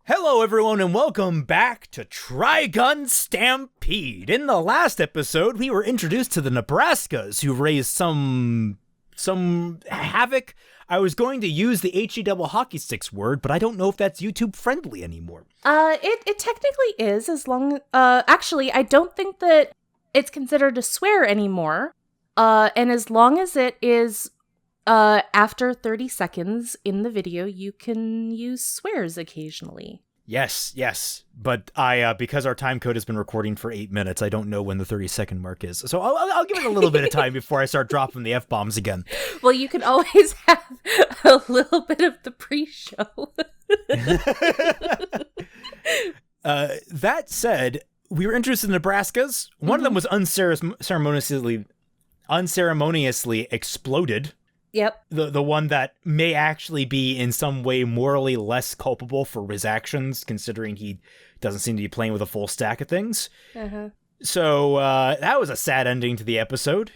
Hello everyone and welcome back to TRIGUN Stampede. In the last episode, we were introduced to the Nebraskas who raised some havoc. I was going to use the HE double hockey sticks word, but I don't know if that's YouTube friendly anymore. It technically is, as long actually I don't think that it's considered a swear anymore. And as long as it is after 30 seconds in the video, you can use swears occasionally. Yes. But I, because our time code has been recording for 8 minutes, I don't know when the 30-second mark is. So I'll give it a little bit of time before I start dropping the F-bombs again. Well, you can always have a little bit of the pre-show. That said, we were interested in Nebraskas. One of them was unceremoniously exploded. Yep. The one that may actually be in some way morally less culpable for his actions, considering he doesn't seem to be playing with a full stack of things. Uh-huh. So that was a sad ending to the episode.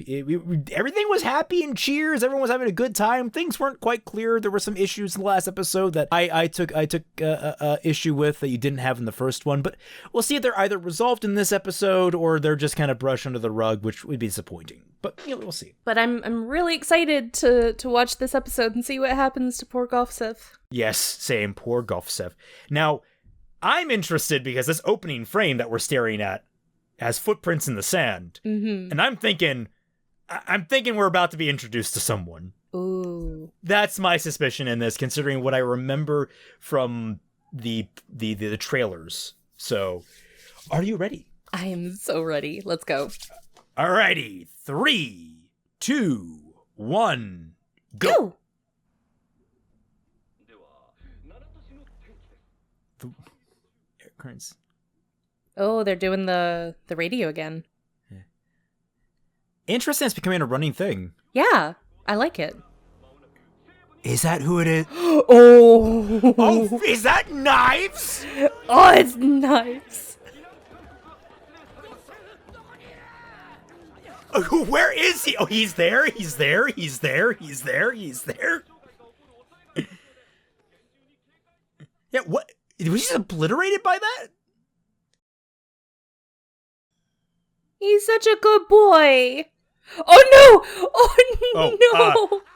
Everything was happy and cheers. Everyone was having a good time. Things weren't quite clear. There were some issues in the last episode that I took issue with that you didn't have in the first one. But we'll see if they're either resolved in this episode or they're just kind of brushed under the rug, which would be disappointing. But we'll see. But I'm really excited to watch this episode and see what happens to poor Golfsev. Yes, same. Poor Golfsev. Now, I'm interested because this opening frame that we're staring at has footprints in the sand. Mm-hmm. And I'm thinking we're about to be introduced to someone. Ooh. That's my suspicion in this, considering what I remember from the trailers. So, are you ready? I am so ready. Let's go. Alrighty. 3, 2, 1, go! The air currents. Oh, they're doing the radio again. Yeah. Interesting, it's becoming a running thing. Yeah, I like it. Is that who it is? Oh! Oh, is that Knives? Oh, it's Knives. Where is he? Oh, he's there. Yeah, what? Was he just obliterated by that? He's such a good boy. Oh no!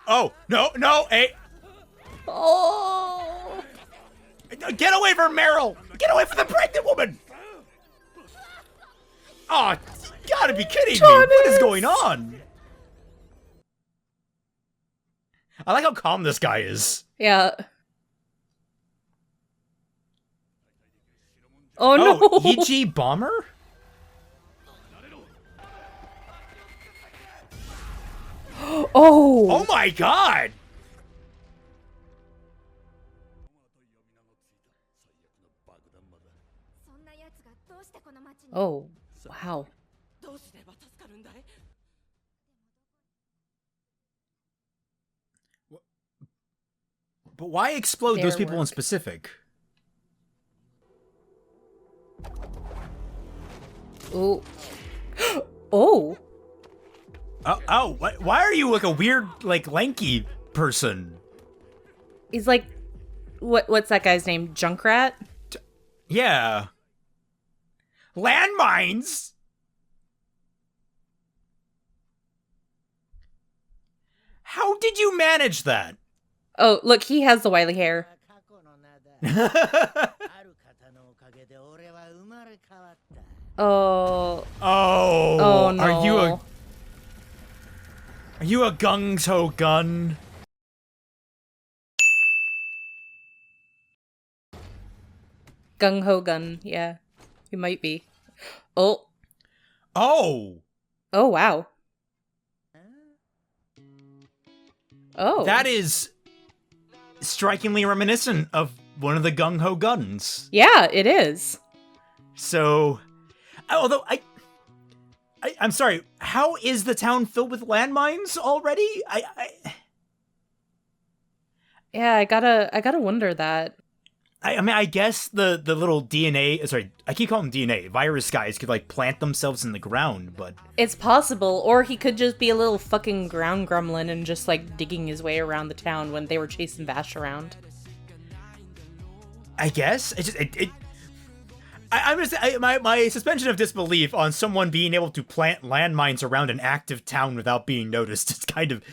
Oh no! No, hey. Oh! Get away from Meryl! Get away from the pregnant woman! Oh, you gotta be kidding me! What is going on? I like how calm this guy is. Yeah. Oh no! EG Bomber? Oh! Oh my god! Oh, wow. But why explode those people in specific? Oh. Oh! Why are you like a weird, like, lanky person? He's like, what's that guy's name? Junkrat? Yeah. Landmines? How did you manage that? Oh, look, he has the wily hair. Oh. Oh no. Are you a gung-ho gun? Gung-ho gun, yeah. He might be. Oh. Oh! Oh, wow. Oh. That is strikingly reminiscent of one of the gung-ho guns. Yeah, it is. So, although I'm sorry, how is the town filled with landmines already? Yeah, I gotta wonder that. I mean, I guess the little DNA, sorry, I keep calling them DNA, virus guys could, like, plant themselves in the ground, but... It's possible, or he could just be a little fucking ground gremlin and just, like, digging his way around the town when they were chasing Vash around. I guess my suspension of disbelief on someone being able to plant landmines around an active town without being noticed is kind of...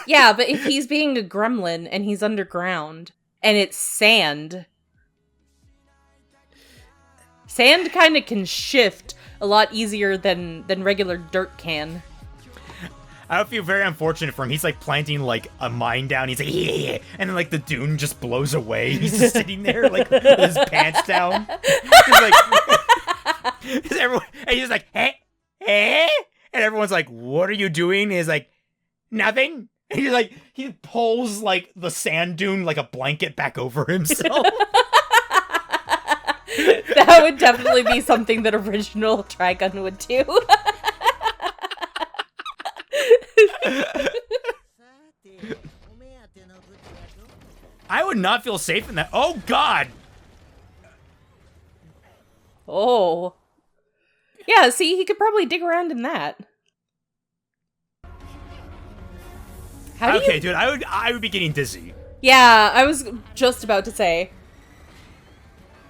Yeah, but if he's being a gremlin and he's underground and it's sand kind of can shift a lot easier than regular dirt can. I would feel very unfortunate for him. He's like planting like a mine down. He's like, yeah, and then like the dune just blows away. He's just sitting there like with his pants down. He's like, everyone, and he's just like, hey, and everyone's like, what are you doing? And he's like, nothing. And he's like, he pulls like the sand dune like a blanket back over himself. That would definitely be something that original Trigun would do. I would not feel safe in that. Oh, God. Oh. Yeah, see, he could probably dig around in that. Okay, dude, I would be getting dizzy. Yeah, I was just about to say.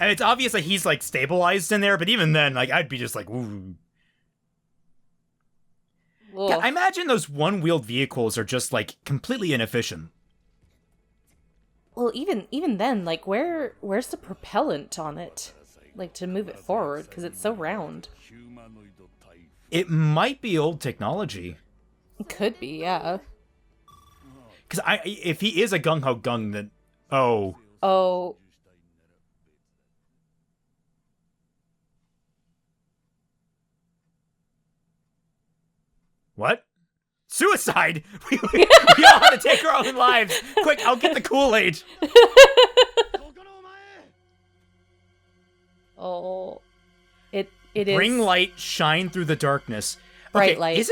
And it's obvious that he's, like, stabilized in there, but even then, like, I'd be just like, ooh. Yeah, I imagine those one-wheeled vehicles are just, like, completely inefficient. Well, even then, like, where's the propellant on it? Like, to move it forward, because it's so round. It might be old technology. It could be, yeah. Because if he is a gung-ho gung, then... Oh. Oh. What? Suicide? We all have to take our own lives. Quick, I'll get the Kool-Aid. Oh. It is. Bring light, shine through the darkness. Bright light. Here's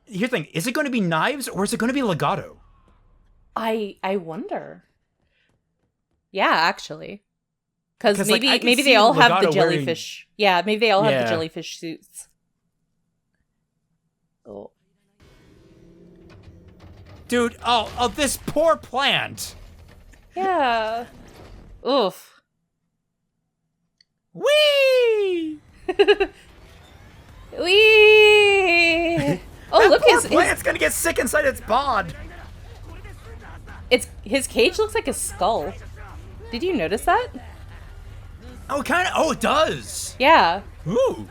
the thing. Is it going to be knives or is it going to be legato? I wonder. Yeah, actually. Because maybe they all have the jellyfish. Yeah, maybe they all have the jellyfish suits. Oh. Dude, this poor plant. Yeah. Oof. Whee! Whee! Oh, look, his plant's gonna get sick inside its bod. His cage looks like a skull. Did you notice that? Oh, it does. Yeah. Ooh.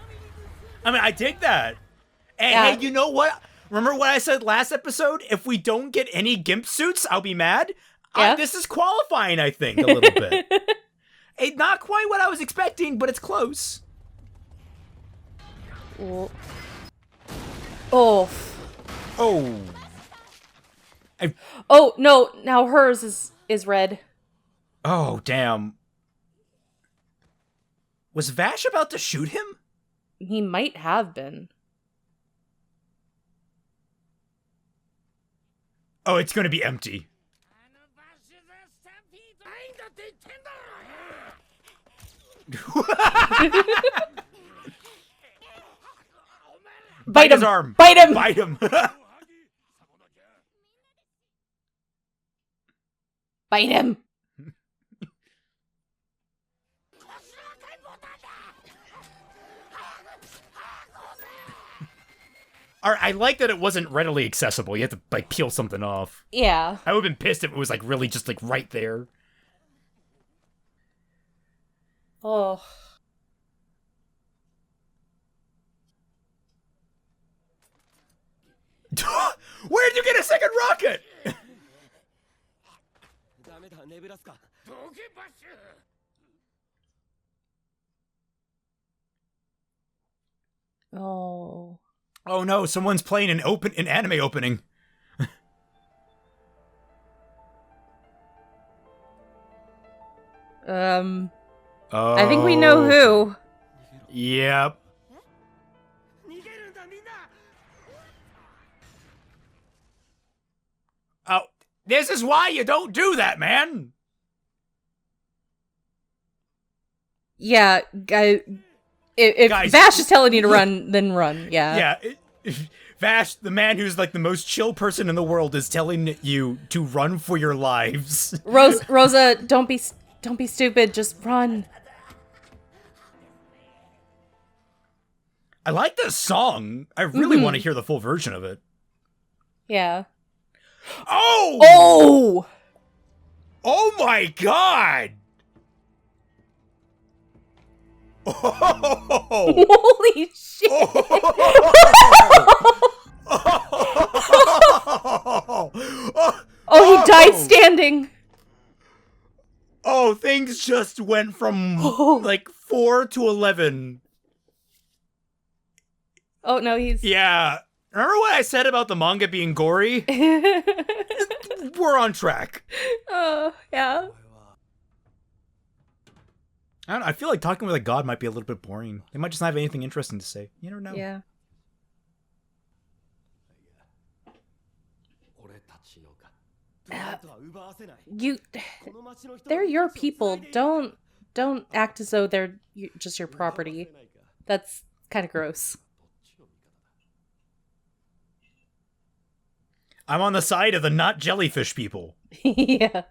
I mean, I dig that. And hey, you know what? Remember what I said last episode? If we don't get any GIMP suits, I'll be mad. Yeah. This is qualifying, I think, a little bit. Not quite what I was expecting, but it's close. Oh. Oh. Oh. Oh, no. Now hers is red. Oh, damn. Was Vash about to shoot him? He might have been. Oh, it's going to be empty. Bite his arm. Bite him. Bite him. Bite him. I like that it wasn't readily accessible. You had to like peel something off. Yeah. I would have been pissed if it was like really just like right there. Oh. Where did you get a second rocket? Oh. Oh no, someone's playing an anime opening. I think we know who. Yep. Oh, this is why you don't do that, man. Yeah, if Guys, Vash is telling you to run, then run. Yeah. Yeah. Vash, the man who's like the most chill person in the world, is telling you to run for your lives. Rosa, don't be Don't be stupid, just run. I like this song. I really want to hear the full version of it. Yeah. Oh! Oh! Oh my god! Oh! Holy shit! Oh, he died standing. Oh, things just went from like 4 to 11. Oh no, he's Yeah. Remember what I said about the manga being gory? We're on track. Oh, yeah. I don't know, I feel like talking with a god might be a little bit boring. They might just not have anything interesting to say. You never know. Yeah. They're your people. Don't act as though they're just your property. That's kind of gross. I'm on the side of the not jellyfish people. Yeah.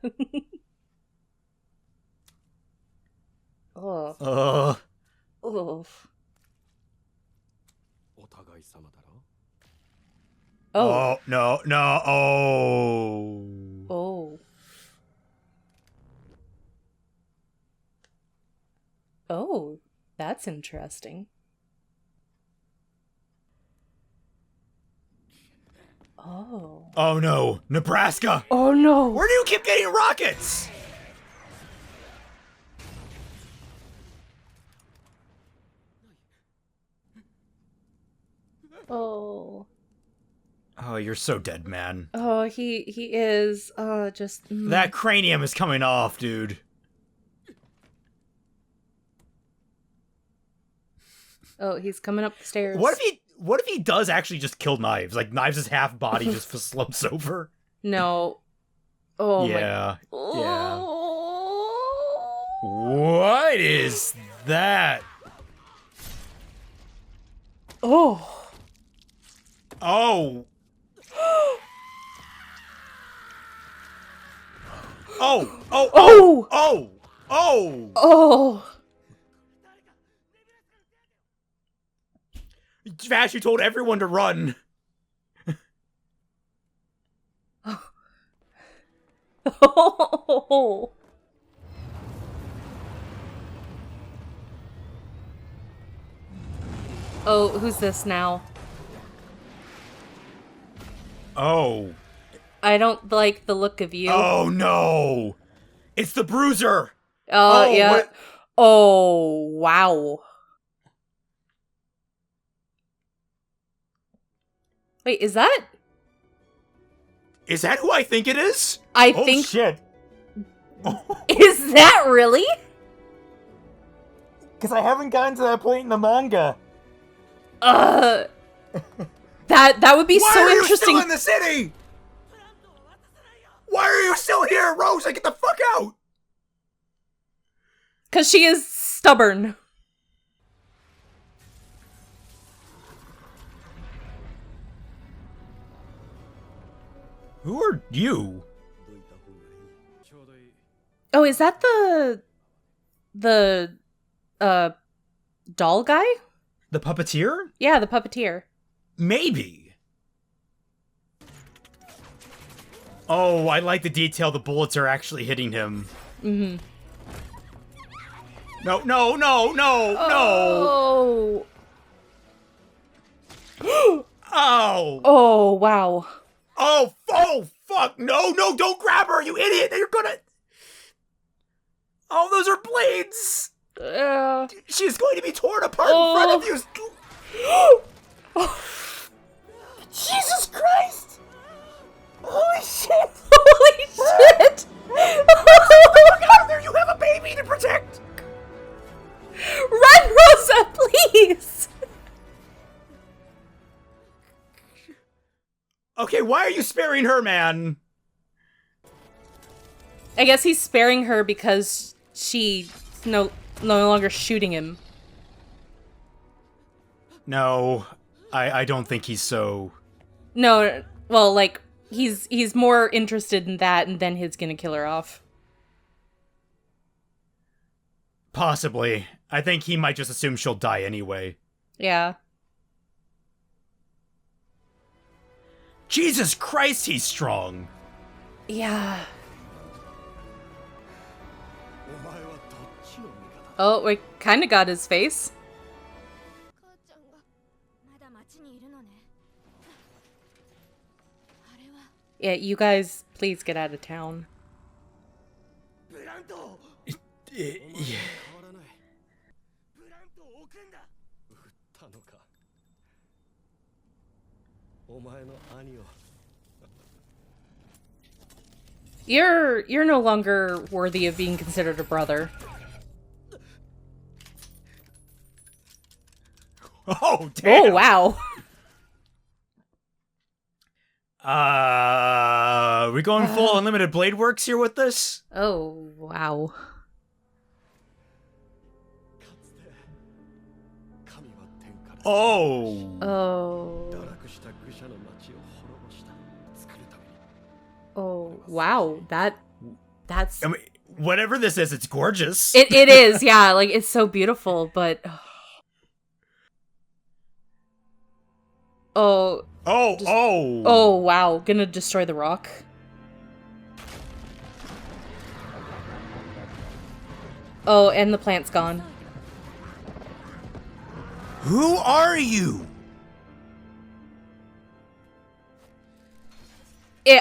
Oh. Oh. Oh, no, no, oh. Oh. Oh, that's interesting. Oh. Oh no, Nebraska! Oh no! Where do you keep getting rockets? Oh. Oh, you're so dead, man. Oh, he is. Just that cranium is coming off, dude. Oh, he's coming up the stairs. What if he does actually just kill Knives? Like Knives' half body just slumps over. No. Oh yeah. my. Yeah. What is that? Oh. Oh. Oh. Oh. Oh. Oh. Oh. Oh. Vash, you told everyone to run. Oh. Oh, who's this now? Oh. I don't like the look of you. Oh no. It's the Bruiser. Oh, yeah. What? Oh, wow. Wait, is that? Is that who I think it is? I oh, think. Shit. Is that really? Because I haven't gotten to that point in the manga. That would be Why so are you interesting. still in the city? Why are you still here, Rosa? Get the fuck out! Because she is stubborn. Who are you? Oh, is that the doll guy? The puppeteer? Yeah, the puppeteer. Maybe. Oh, I like the detail the bullets are actually hitting him. Mm-hmm. No, no, no, no, Oh. no! Oh! Oh, wow. Oh, oh, fuck! No, no, don't grab her, you idiot! You're gonna... Oh, those are blades! She's going to be torn apart in front of you! Jesus Christ! Holy shit! Holy shit! Look out there! You have a baby to protect! Run, Rosa, please! Okay, why are you sparing her, man? I guess he's sparing her because she's no longer shooting him. No, I don't think he's so... No, well, like, he's more interested in that, and then he's gonna kill her off. Possibly. I think he might just assume she'll die anyway. Yeah. Jesus Christ, he's strong. Yeah. Oh, we kind of got his face. Yeah, you guys, please get out of town. Yeah. You're no longer worthy of being considered a brother. Oh, damn. Oh, wow. We going full unlimited blade works here with this? Oh, wow. Oh. Oh. Oh, wow. That's... I mean, whatever this is, it's gorgeous. It is, yeah. Like, it's so beautiful, but... Oh. Oh, wow. Gonna destroy the rock. Oh, and the plant's gone. Who are you?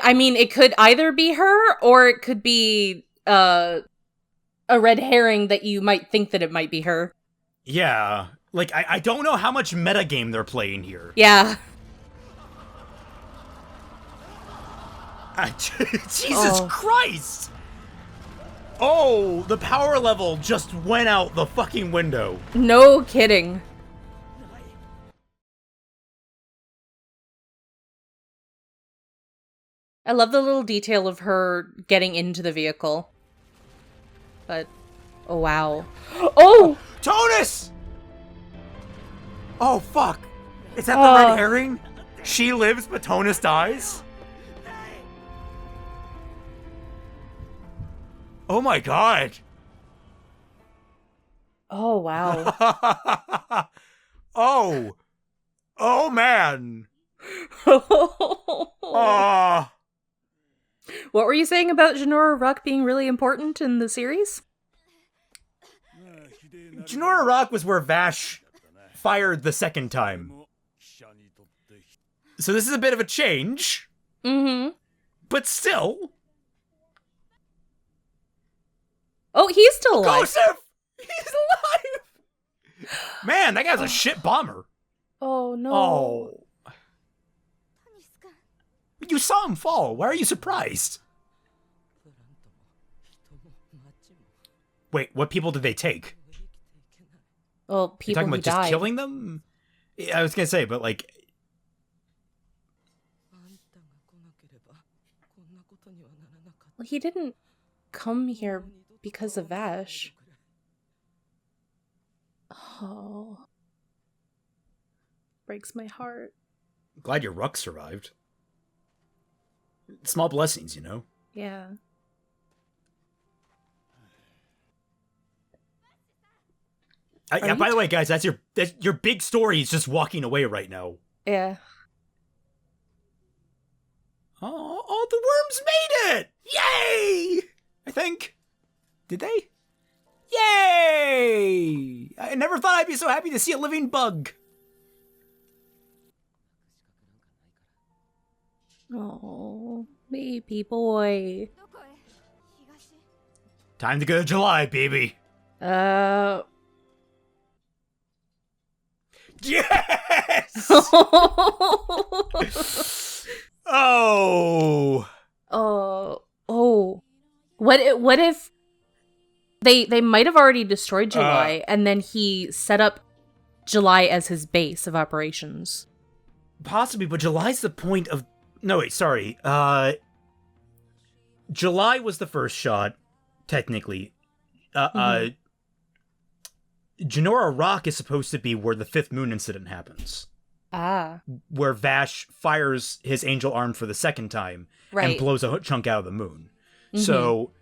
I mean, it could either be her, or it could be a red herring that you might think that it might be her. Yeah. Like, I don't know how much metagame they're playing here. Yeah. Jesus Christ! Oh, the power level just went out the fucking window. No kidding. I love the little detail of her getting into the vehicle. But, oh wow. Oh! Tonus! Oh, fuck. Is that the red herring? She lives, but Tonus dies? Oh my god. Oh, wow. Oh, man. What were you saying about Jenora Rock being really important in the series? Jenora Rock was where Vash fired the second time. So this is a bit of a change. Mm-hmm. But still. Oh, he's still alive. Joseph! He's alive! Man, that guy's a shit bomber. Oh, no. Oh. You saw him fall. Why are you surprised? Wait, what people did they take? Well, You're people talking who about just died. killing them? I was gonna say, but like... Well, he didn't come here because of Vash. Oh. Breaks my heart. Glad your ruck survived. Small blessings, you know? Yeah. Yeah, by the way, guys, that's your big story is just walking away right now. Yeah. Oh, the worms made it! Yay! I think. Did they? Yay! I never thought I'd be so happy to see a living bug. Oh, baby boy. Time to go to July, baby. Yes! Oh. Oh. What if they might have already destroyed July and then he set up July as his base of operations? Possibly, but July's the point of... No, wait, sorry. July was the first shot, technically. Jenora Rock is supposed to be where the fifth moon incident happens. Ah. Where Vash fires his angel arm for the second time and blows a chunk out of the moon. Mm-hmm. So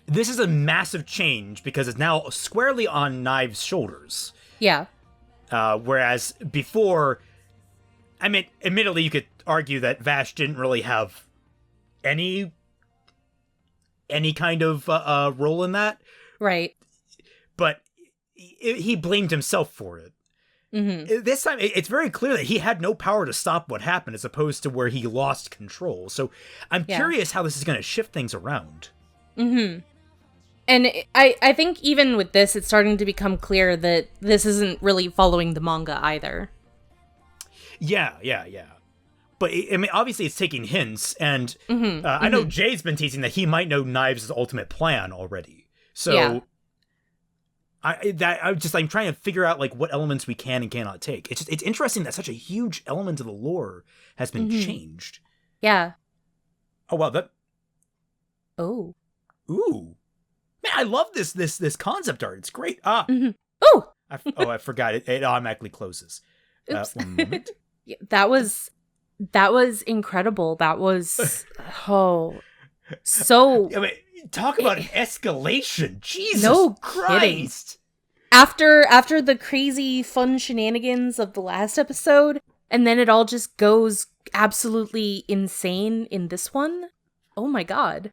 this is a massive change because it's now squarely on Knives' shoulders. Yeah. Whereas before, I mean, admittedly, you could argue that Vash didn't really have any kind of role in that. Right. But he blamed himself for it. Mm-hmm. This time, it's very clear that he had no power to stop what happened, as opposed to where he lost control. So I'm curious how this is going to shift things around. Mm-hmm. And I think even with this, it's starting to become clear that this isn't really following the manga either. Yeah. But, I mean, obviously it's taking hints, and I know Jay's been teasing that he might know Knives' ultimate plan already. So I'm trying to figure out, like, what elements we can and cannot take. It's interesting that such a huge element of the lore has been changed. Yeah. Oh, wow, Oh. Ooh. Man, I love this concept art. It's great. Oh! I forgot it. It automatically closes. Oops. 1 moment. Yeah, that was incredible. That was so. I mean, talk about an escalation. Jesus No Christ. Kidding. After the crazy fun shenanigans of the last episode, and then it all just goes absolutely insane in this one. Oh my god.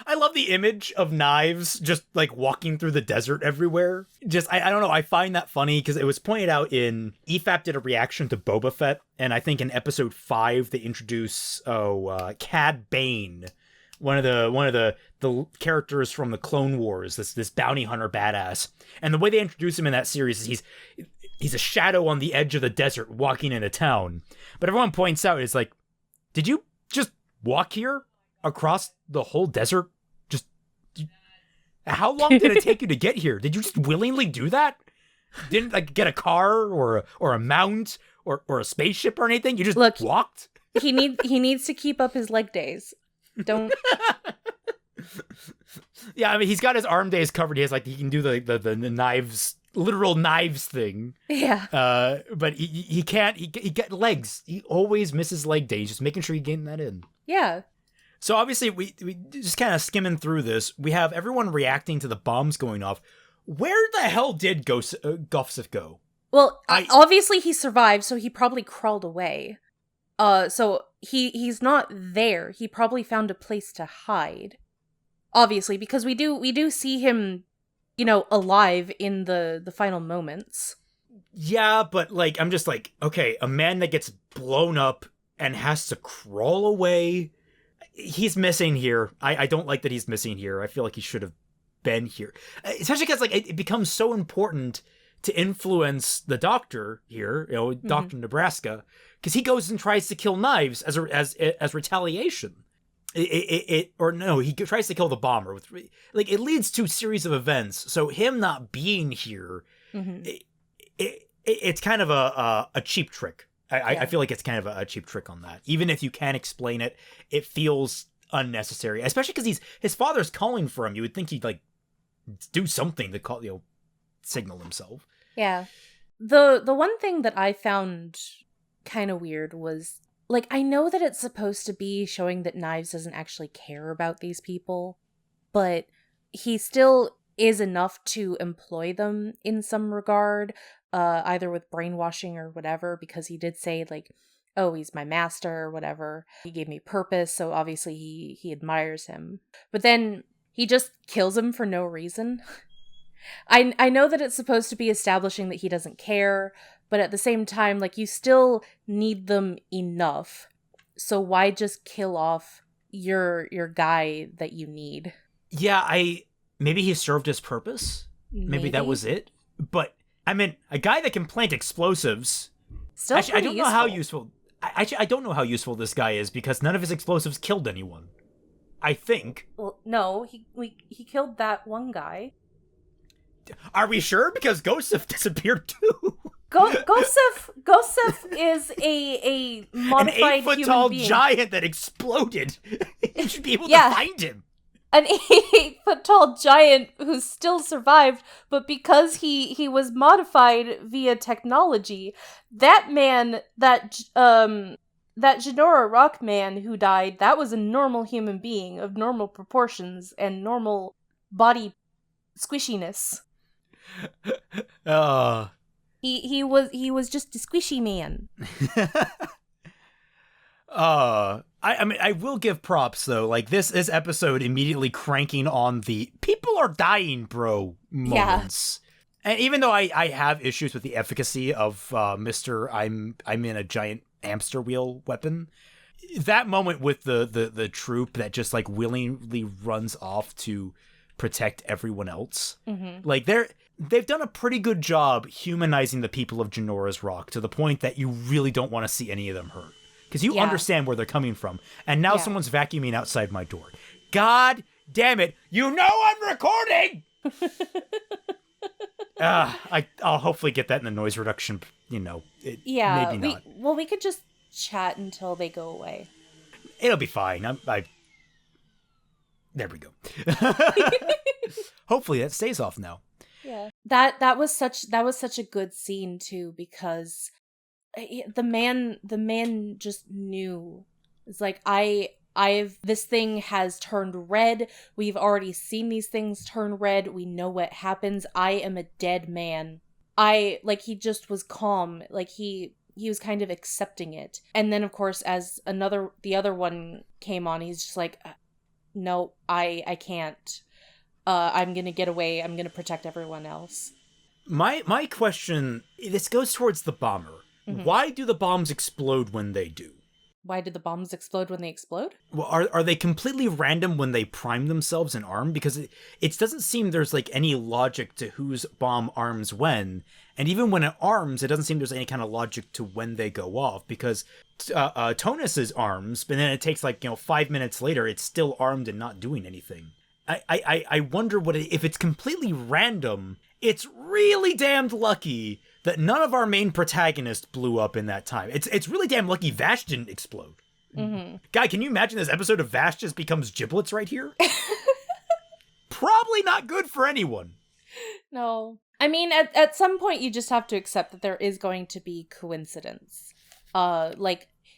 I love the image of Knives just, like, walking through the desert everywhere. Just, I don't know, I find that funny because it was pointed out in... EFAP did a reaction to Boba Fett, and I think in episode 5 they introduce, Cad Bane, one of the characters from the Clone Wars, this bounty hunter badass. And the way they introduce him in that series is he's a shadow on the edge of the desert walking into town. But everyone points out, it's like, did you just walk here across the whole desert? How long did it take you to get here? Did you just willingly do that? Didn't, like, get a car or a mount or a spaceship or anything? You just walked? He needs to keep up his leg days. Don't. Yeah, I mean, he's got his arm days covered. He can do the knives, literal knives thing. Yeah. But he can't. He get legs. He always misses leg days. Just making sure you're getting that in. Yeah. So obviously, we just kind of skimming through this. We have everyone reacting to the bombs going off. Where the hell did Gofsif go? Well, obviously he survived, so he probably crawled away. So he's not there. He probably found a place to hide. Obviously, because we do see him, alive in the final moments. Yeah, but, like, I'm just like, okay, a man that gets blown up and has to crawl away. He's missing here. I don't like that he's missing here. I feel like he should have been here. Especially because, like, it becomes so important to influence the doctor here, Dr. Nebraska, because he goes and tries to kill Knives as retaliation. He tries to kill the bomber. It leads to a series of events. So him not being here, it's kind of a cheap trick. I feel like it's kind of a cheap trick on that. Even if you can explain it, it feels unnecessary. Especially because his father's calling for him. You would think he'd, like, do something to call, signal himself. Yeah. The one thing that I found kind of weird was, like, I know that it's supposed to be showing that Knives doesn't actually care about these people, but he still is enough to employ them in some regard. Either with brainwashing or whatever, because he did say, like, oh, he's my master or whatever. He gave me purpose, so obviously he admires him. But then he just kills him for no reason. I know that it's supposed to be establishing that he doesn't care, but at the same time, like, you still need them enough. So why just kill off your guy that you need? Yeah, maybe he served his purpose. Maybe that was it. But I mean, a guy that can plant explosives. Still actually, I don't know useful. how useful. I don't know how useful this guy is because none of his explosives killed anyone. I think. Well, no, he killed that one guy. Are we sure? Because Gosef disappeared too. Gosef is a modified an 8-foot human tall being. Giant that exploded. You should be able to find him. An 8-foot tall giant who still survived, but because he was modified via technology, that man that that Jenora rock man who died, that was a normal human being of normal proportions and normal body squishiness. He was just a squishy man. I mean, I will give props though. Like this episode immediately cranking on the people are dying, bro moments. Yeah. And even though I have issues with the efficacy of Mr. I'm in a giant hamster wheel weapon, that moment with the troop that just like willingly runs off to protect everyone else, like they've done a pretty good job humanizing the people of Jenora's Rock to the point that you really don't want to see any of them hurt. Because you understand where they're coming from. And now someone's vacuuming outside my door. God damn it. You know I'm recording! I'll hopefully get that in the noise reduction, maybe not. We could just chat until they go away. It'll be fine. There we go. Hopefully that stays off now. Yeah. That was such a good scene too, because the man just knew. It's like this thing has turned red. We've already seen these things turn red. We know what happens. I am a dead man. He just was calm. Like he was kind of accepting it. And then of course as the other one came on, he's just like, no, I can't. I'm gonna get away. I'm gonna protect everyone else. My question, this goes towards the bomber. Mm-hmm. Why do the bombs explode when they do? Why did the bombs explode when they explode? Well, are they completely random when they prime themselves and arm? Because it doesn't seem there's like any logic to whose bomb arms when. And even when it arms, it doesn't seem there's any kind of logic to when they go off. Because Tonus's arms, but then it takes 5 minutes later, it's still armed and not doing anything. I wonder if it's completely random. It's really damned lucky that none of our main protagonists blew up in that time. It's really damn lucky Vash didn't explode. Mm-hmm. Guy, can you imagine this episode of Vash just becomes giblets right here? Probably not good for anyone. No. I mean, at some point you just have to accept that there is going to be coincidence.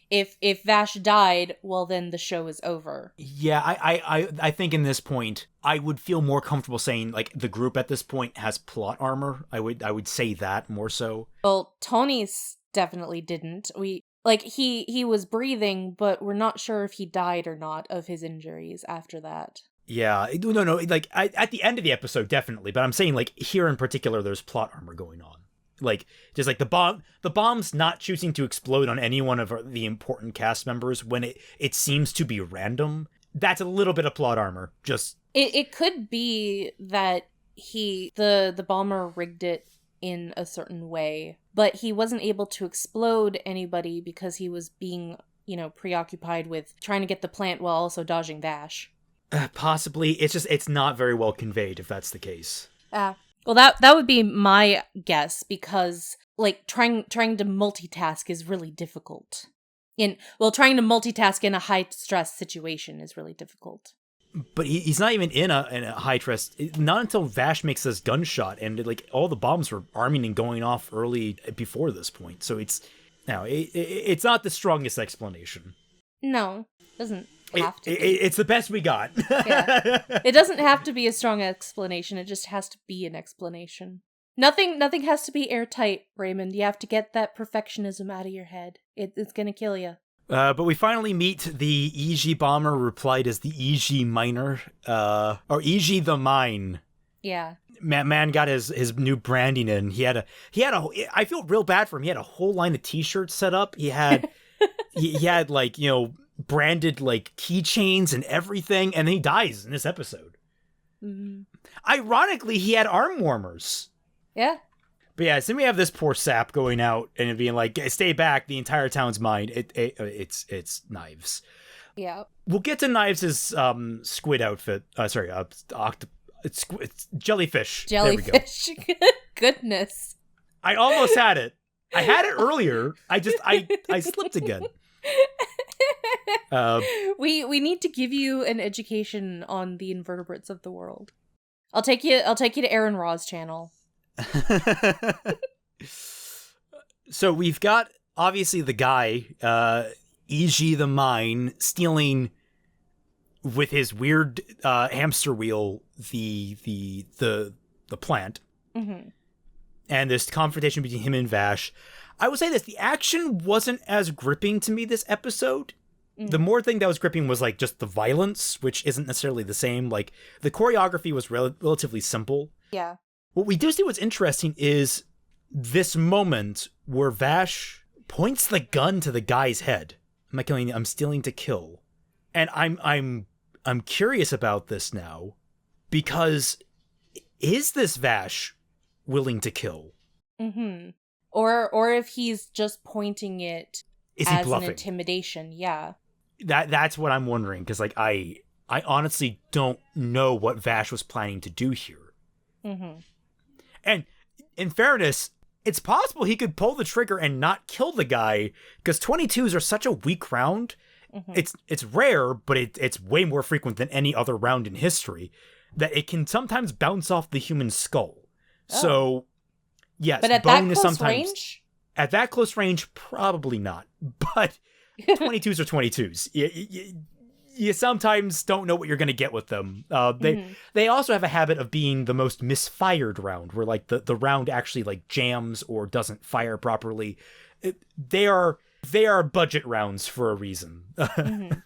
If Vash died, well, then the show is over. Yeah, I think in this point, I would feel more comfortable saying, the group at this point has plot armor. I would say that more so. Well, Tony's definitely didn't. He was breathing, but we're not sure if he died or not of his injuries after that. Yeah, no, at the end of the episode, definitely. But I'm saying, here in particular, there's plot armor going on. The bomb's not choosing to explode on any one of the important cast members when it seems to be random. That's a little bit of plot armor. Just it could be that the bomber rigged it in a certain way, but he wasn't able to explode anybody because he was being, preoccupied with trying to get the plant while also dodging Vash. Possibly. It's not very well conveyed if that's the case. Well, that would be my guess, because trying to multitask is really difficult. Trying to multitask in a high stress situation is really difficult. But he's not even in a high stress. Not until Vash makes this gunshot, and all the bombs were arming and going off early before this point. So it's not the strongest explanation. No, it doesn't have to be. It's the best we got. Yeah. It doesn't have to be a strong explanation. It just has to be an explanation. Nothing has to be airtight, Raymond. You have to get that perfectionism out of your head. It's gonna kill you. But we finally meet the EG bomber, replied as the EG miner, or EG the mine. Yeah. Man got his new branding in. He had a. I feel real bad for him. He had a whole line of T-shirts set up. He had, he had branded keychains and everything, and then he dies in this episode. Mm-hmm. Ironically, he had arm warmers. Yeah. But yeah, so we have this poor sap going out and being stay back, the entire town's mine. It's Knives. Yeah. We'll get to Knives' squid outfit. It's jellyfish. Jellyfish. There we go. Goodness. I almost had it. I had it earlier. I slipped again. We need to give you an education on the invertebrates of the world. I'll take you to Aaron Raw's channel. So we've got obviously the guy. Iji the Mine stealing with his weird hamster wheel the plant, and this confrontation between him and Vash. I would say this: the action wasn't as gripping to me this episode. The more thing that was gripping was like just the violence, which isn't necessarily the same. Like the choreography was relatively simple. Yeah. What we do see what's interesting is this moment where Vash points the gun to the guy's head. I'm not killing you, I'm stealing to kill. And I'm curious about this now, because is this Vash willing to kill? Or if he's just pointing it is he as bluffing? An intimidation, yeah. That's what I'm wondering, because like I honestly don't know what Vash was planning to do here. And in fairness, it's possible he could pull the trigger and not kill the guy, because 22s are such a weak round. It's rare, but it's way more frequent than any other round in history, that it can sometimes bounce off the human skull. So, yes, but at bone that is close sometimes range? At that close range, probably not. But 22s are 22s. You sometimes don't know what you're going to get with them. They also have a habit of being the most misfired round, where like the round actually like jams or doesn't fire properly. They are budget rounds for a reason. And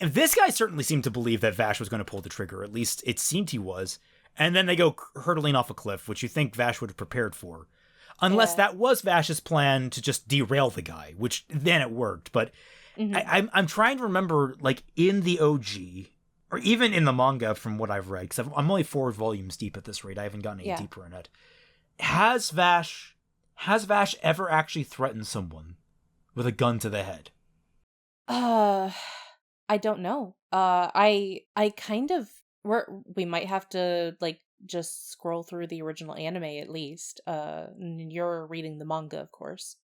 this guy certainly seemed to believe that Vash was going to pull the trigger. At least it seemed he was. And then they go hurtling off a cliff, which you think Vash would have prepared for. Unless that was Vash's plan to just derail the guy, which then it worked. But I'm trying to remember, like, in the OG, or even in the manga from what I've read, because I'm only 4 volumes deep at this rate. I haven't gotten any deeper in it. Has Vash ever actually threatened someone with a gun to the head? I don't know. I kind of... We might have to, like, just scroll through the original anime at least. You're reading the manga, of course.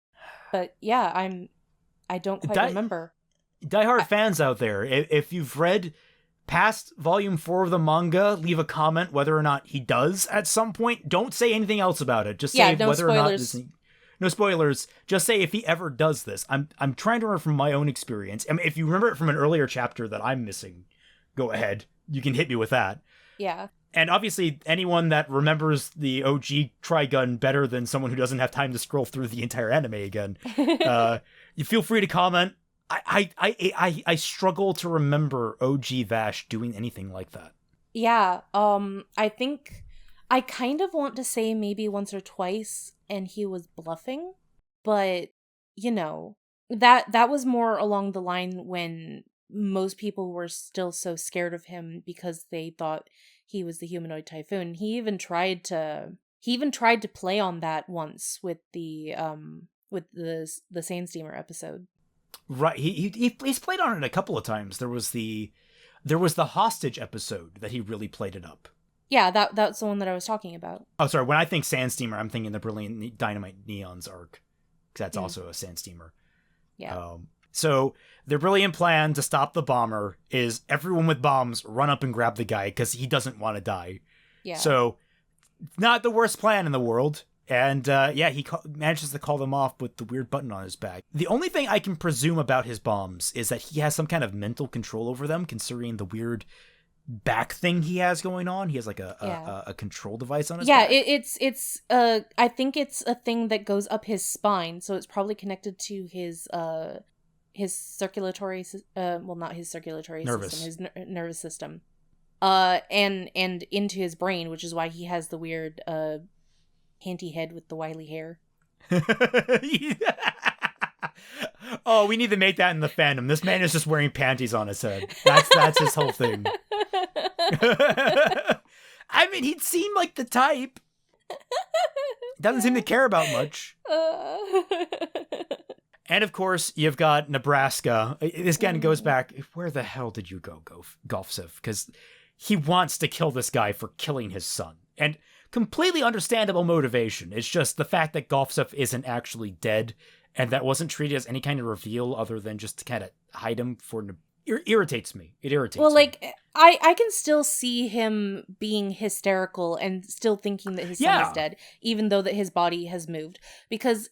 But yeah, I don't quite remember. Diehard fans out there, if you've read past volume 4 of the manga, leave a comment whether or not he does at some point. Don't say anything else about it. Just say no whether spoilers. or not no spoilers. Just say if he ever does this. I'm trying to remember from my own experience. I mean, if you remember it from an earlier chapter that I'm missing, go ahead. You can hit me with that. Yeah. And obviously, anyone that remembers the OG Trigun better than someone who doesn't have time to scroll through the entire anime again, you feel free to comment. I struggle to remember OG Vash doing anything like that. Yeah. I think I kind of want to say maybe once or twice, and he was bluffing, but you know, that was more along the line when most people were still so scared of him because they thought he was the humanoid typhoon. He even tried to play on that once with the Sand Steamer episode. Right. He's played on it a couple of times. There was the hostage episode that he really played it up. Yeah, that's the one that I was talking about. Oh, sorry. When I think Sand Steamer, I'm thinking the Brilliant Dynamite Neons arc, because that's also a Sand Steamer. Yeah. So their brilliant plan to stop the bomber is everyone with bombs run up and grab the guy because he doesn't want to die. Yeah. So not the worst plan in the world. And he manages to call them off with the weird button on his back. The only thing I can presume about his bombs is that he has some kind of mental control over them, considering the weird back thing he has going on. He has like a control device on his back. Yeah, it's I think it's a thing that goes up his spine, so it's probably connected to his circulatory not his circulatory system, his nervous system. And into his brain, which is why he has the weird panty head with the wily hair. Oh, we need to make that in the fandom. This man is just wearing panties on his head. That's his whole thing. I mean, he'd seem like the type. Doesn't seem to care about much. And of course, you've got Nebraska. This again goes back. Where the hell did you go, Golfsiv? Because he wants to kill this guy for killing his son. And completely understandable motivation. It's just the fact that Golfsiv isn't actually dead, and that wasn't treated as any kind of reveal other than just to kind of hide him for... irritates me. It irritates me. Well, like, I can still see him being hysterical and still thinking that his son is dead, even though that his body has moved. Because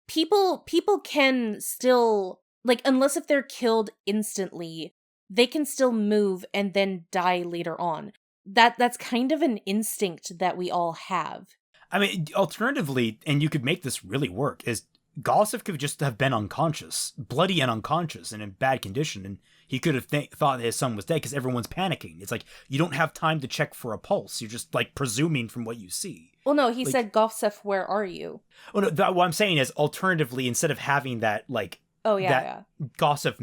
people can still like, unless if they're killed instantly, they can still move and then die later on. That's kind of an instinct that we all have. I mean, alternatively, and you could make this really work, is Gossip could just have been unconscious, bloody and unconscious, and in bad condition, and he could have thought that his son was dead because everyone's panicking. It's like, you don't have time to check for a pulse. You're just, like, presuming from what you see. Well, no, he said, Gossip, where are you? Oh, no, what I'm saying is, alternatively, instead of having that, like, Gossip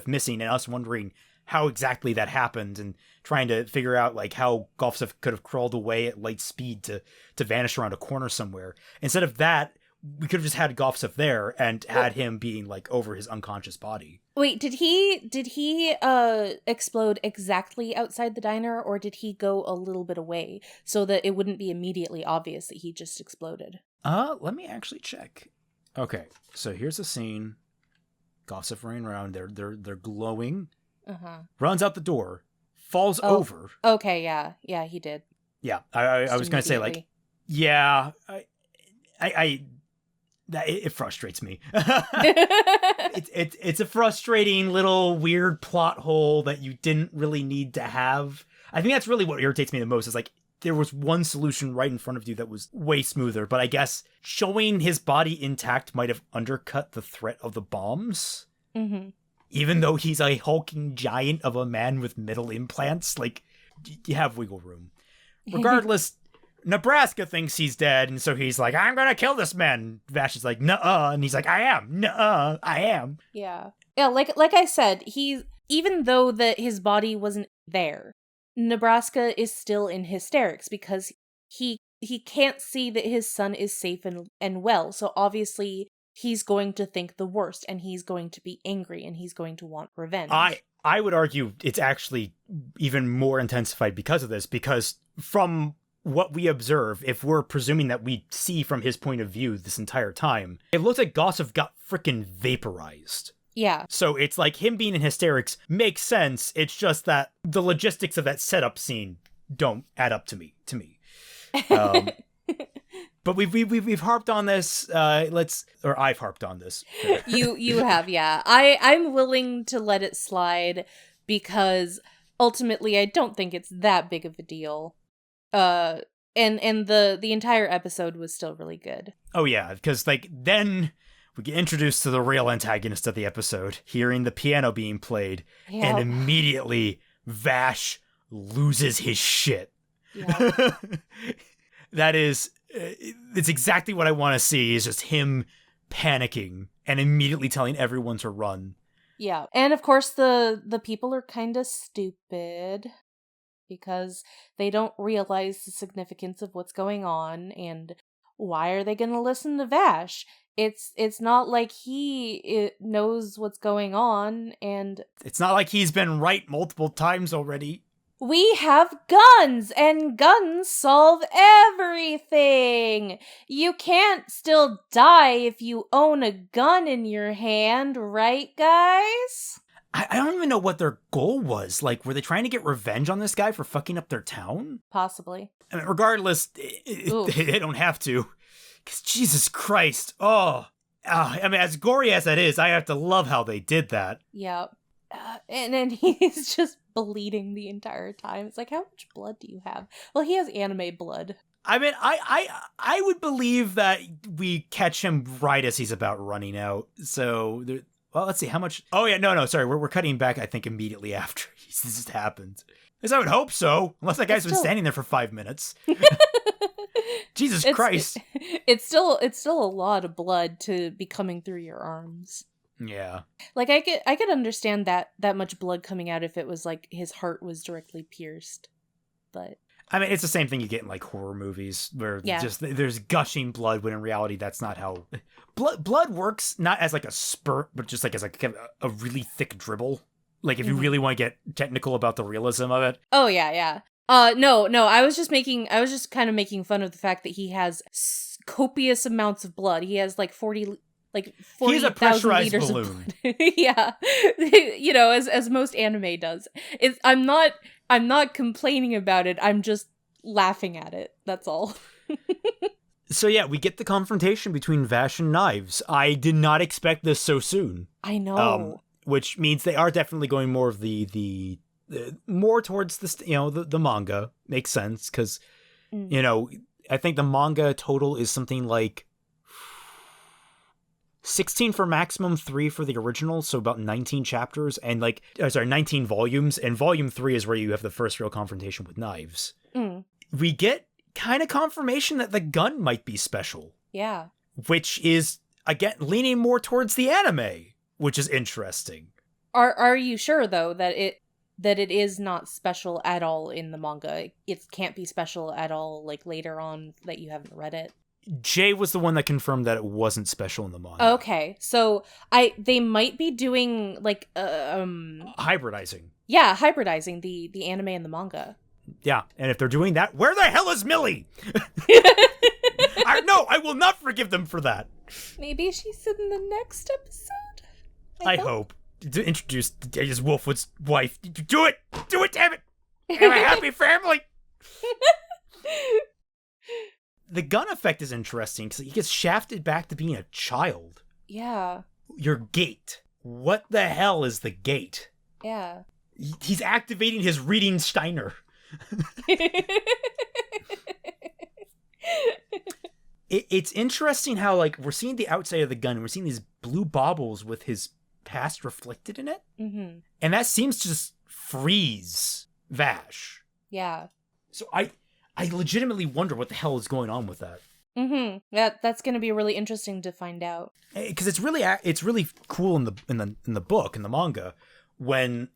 missing and us wondering how exactly that happened and trying to figure out, like, how Gossip could have crawled away at light speed to vanish around a corner somewhere. Instead of that, we could have just had Gossip there and had him being, like, over his unconscious body. Wait, did he explode exactly outside the diner, or did he go a little bit away so that it wouldn't be immediately obvious that he just exploded? Let me actually check. Okay, so here's the scene. Gossip running around. They're glowing. Runs out the door. Falls over. Okay, yeah, he did. Yeah, I was gonna say, like, yeah, it frustrates me. It's a frustrating little weird plot hole that you didn't really need to have. I think that's really what irritates me the most, is like, there was one solution right in front of you that was way smoother, but I guess showing his body intact might have undercut the threat of the bombs. Mm-hmm. Even though he's a hulking giant of a man with metal implants, like, you have wiggle room. Regardless, Nebraska thinks he's dead, and so he's like, I'm gonna kill this man. Vash is like, nuh-uh, and he's like, I am. Nuh-uh, I am. Yeah, like I said, even though that his body wasn't there, Nebraska is still in hysterics because he can't see that his son is safe and well, so obviously he's going to think the worst, and he's going to be angry, and he's going to want revenge. I would argue it's actually even more intensified because of this, because from what we observe, if we're presuming that we see from his point of view this entire time, it looks like Gossip got freaking vaporized. Yeah. So it's like him being in hysterics makes sense. It's just that the logistics of that setup scene don't add up to me. But we've harped on this. I've harped on this. You have, yeah. I'm willing to let it slide because ultimately I don't think it's that big of a deal. And the entire episode was still really good. Oh yeah, because like then we get introduced to the real antagonist of the episode, hearing the piano being played, and immediately Vash loses his shit. Yeah. That is, it's exactly what I want to see, is just him panicking and immediately telling everyone to run. Yeah, and of course the people are kind of stupid because they don't realize the significance of what's going on, and why are they going to listen to Vash? It's not like he knows what's going on, and it's not like he's been right multiple times already. We have guns, and guns solve everything. You can't still die if you own a gun in your hand, right, guys? I don't even know what their goal was. Like, were they trying to get revenge on this guy for fucking up their town? Possibly. I mean, regardless, they don't have to. Because Jesus Christ. I mean, as gory as that is, I have to love how they did that. Yeah. And then he's just bleeding the entire time. It's like, how much blood do you have? Well, he has anime blood. I mean, I would believe that we catch him right as he's about running out. So, well, let's see how much. Oh yeah, no, sorry, we're cutting back. I think immediately after this just happened. At least I would hope so. Unless that guy's been standing there for 5 minutes. Jesus Christ! It's still a lot of blood to be coming through your arms. Yeah. Like, I could understand that much blood coming out if it was like his heart was directly pierced. But I mean, it's the same thing you get in like horror movies where just there's gushing blood, when in reality that's not how blood works. Not as like a spurt, but just like as like a really thick dribble. Like if you really want to get technical about the realism of it. Oh yeah. No, I was just kind of making fun of the fact that he has copious amounts of blood. He has like 40 He's a pressurized liters balloon. Of blood. Yeah. You know, as most anime does. I'm not complaining about it. I'm just laughing at it. That's all. So yeah, we get the confrontation between Vash and Knives. I did not expect this so soon. I know. Which means they are definitely going more of the more towards the manga. Makes sense, because I think the manga total is something like 16 for maximum, 3 for the original, so about 19 chapters, and 19 volumes, and volume 3 is where you have the first real confrontation with Knives. We get kind of confirmation that the gun might be special. Yeah. Which is, again, leaning more towards the anime, which is interesting. Are you sure, though, that it is not special at all in the manga? It can't be special at all, like, later on that you haven't read it? Jay was the one that confirmed that it wasn't special in the manga. Okay, so they might be doing, like, hybridizing. Yeah, hybridizing the anime and the manga. Yeah, and if they're doing that, where the hell is Millie? I will not forgive them for that. Maybe she's in the next episode? I hope. To introduce Wolfwood's wife. Do it! Do it, damn it! Have a happy family! The gun effect is interesting because he gets shafted back to being a child. Yeah. Your gate. What the hell is the gate? Yeah. He's activating his reading Steiner. It's interesting how, like, we're seeing the outside of the gun. We're seeing these blue baubles with his past reflected in it. Mm-hmm. And that seems to just freeze Vash. Yeah. So I legitimately wonder what the hell is going on with that. Mm-hmm. That's going to be really interesting to find out. Because it's really cool in the book, in the manga, when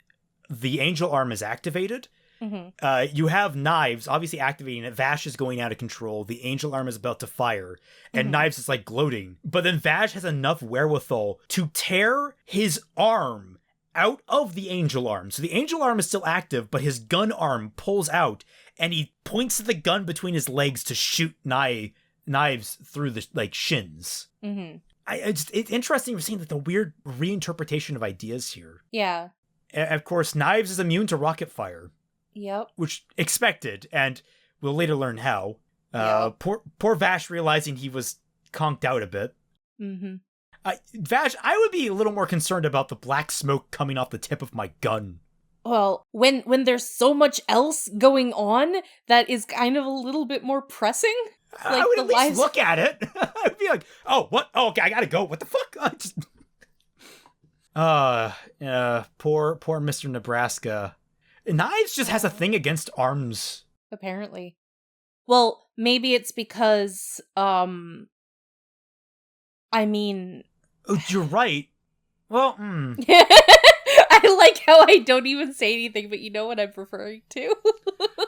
the angel arm is activated. Mm-hmm. You have Knives obviously activating it. Vash is going out of control. The angel arm is about to fire, and Knives is like gloating. But then Vash has enough wherewithal to tear his arm out of the angel arm. So the angel arm is still active, but his gun arm pulls out, and he points the gun between his legs to shoot Knives through the shins. Mm-hmm. It's interesting. We're seeing the weird reinterpretation of ideas here. Yeah. And of course, Knives is immune to rocket fire. Yep. Which expected, and we'll later learn how. Poor Vash realizing he was conked out a bit. Mm-hmm. Vash, I would be a little more concerned about the black smoke coming off the tip of my gun. Well, when there's so much else going on, that is kind of a little bit more pressing. I would at least look at it. I'd be like, oh, what? Oh, okay, I gotta go. What the fuck? Poor Mr. Nebraska. Knives just has a thing against arms. Apparently. Well, maybe it's because, I mean... Oh, you're right. Well, I like how I don't even say anything, but you know what I'm referring to.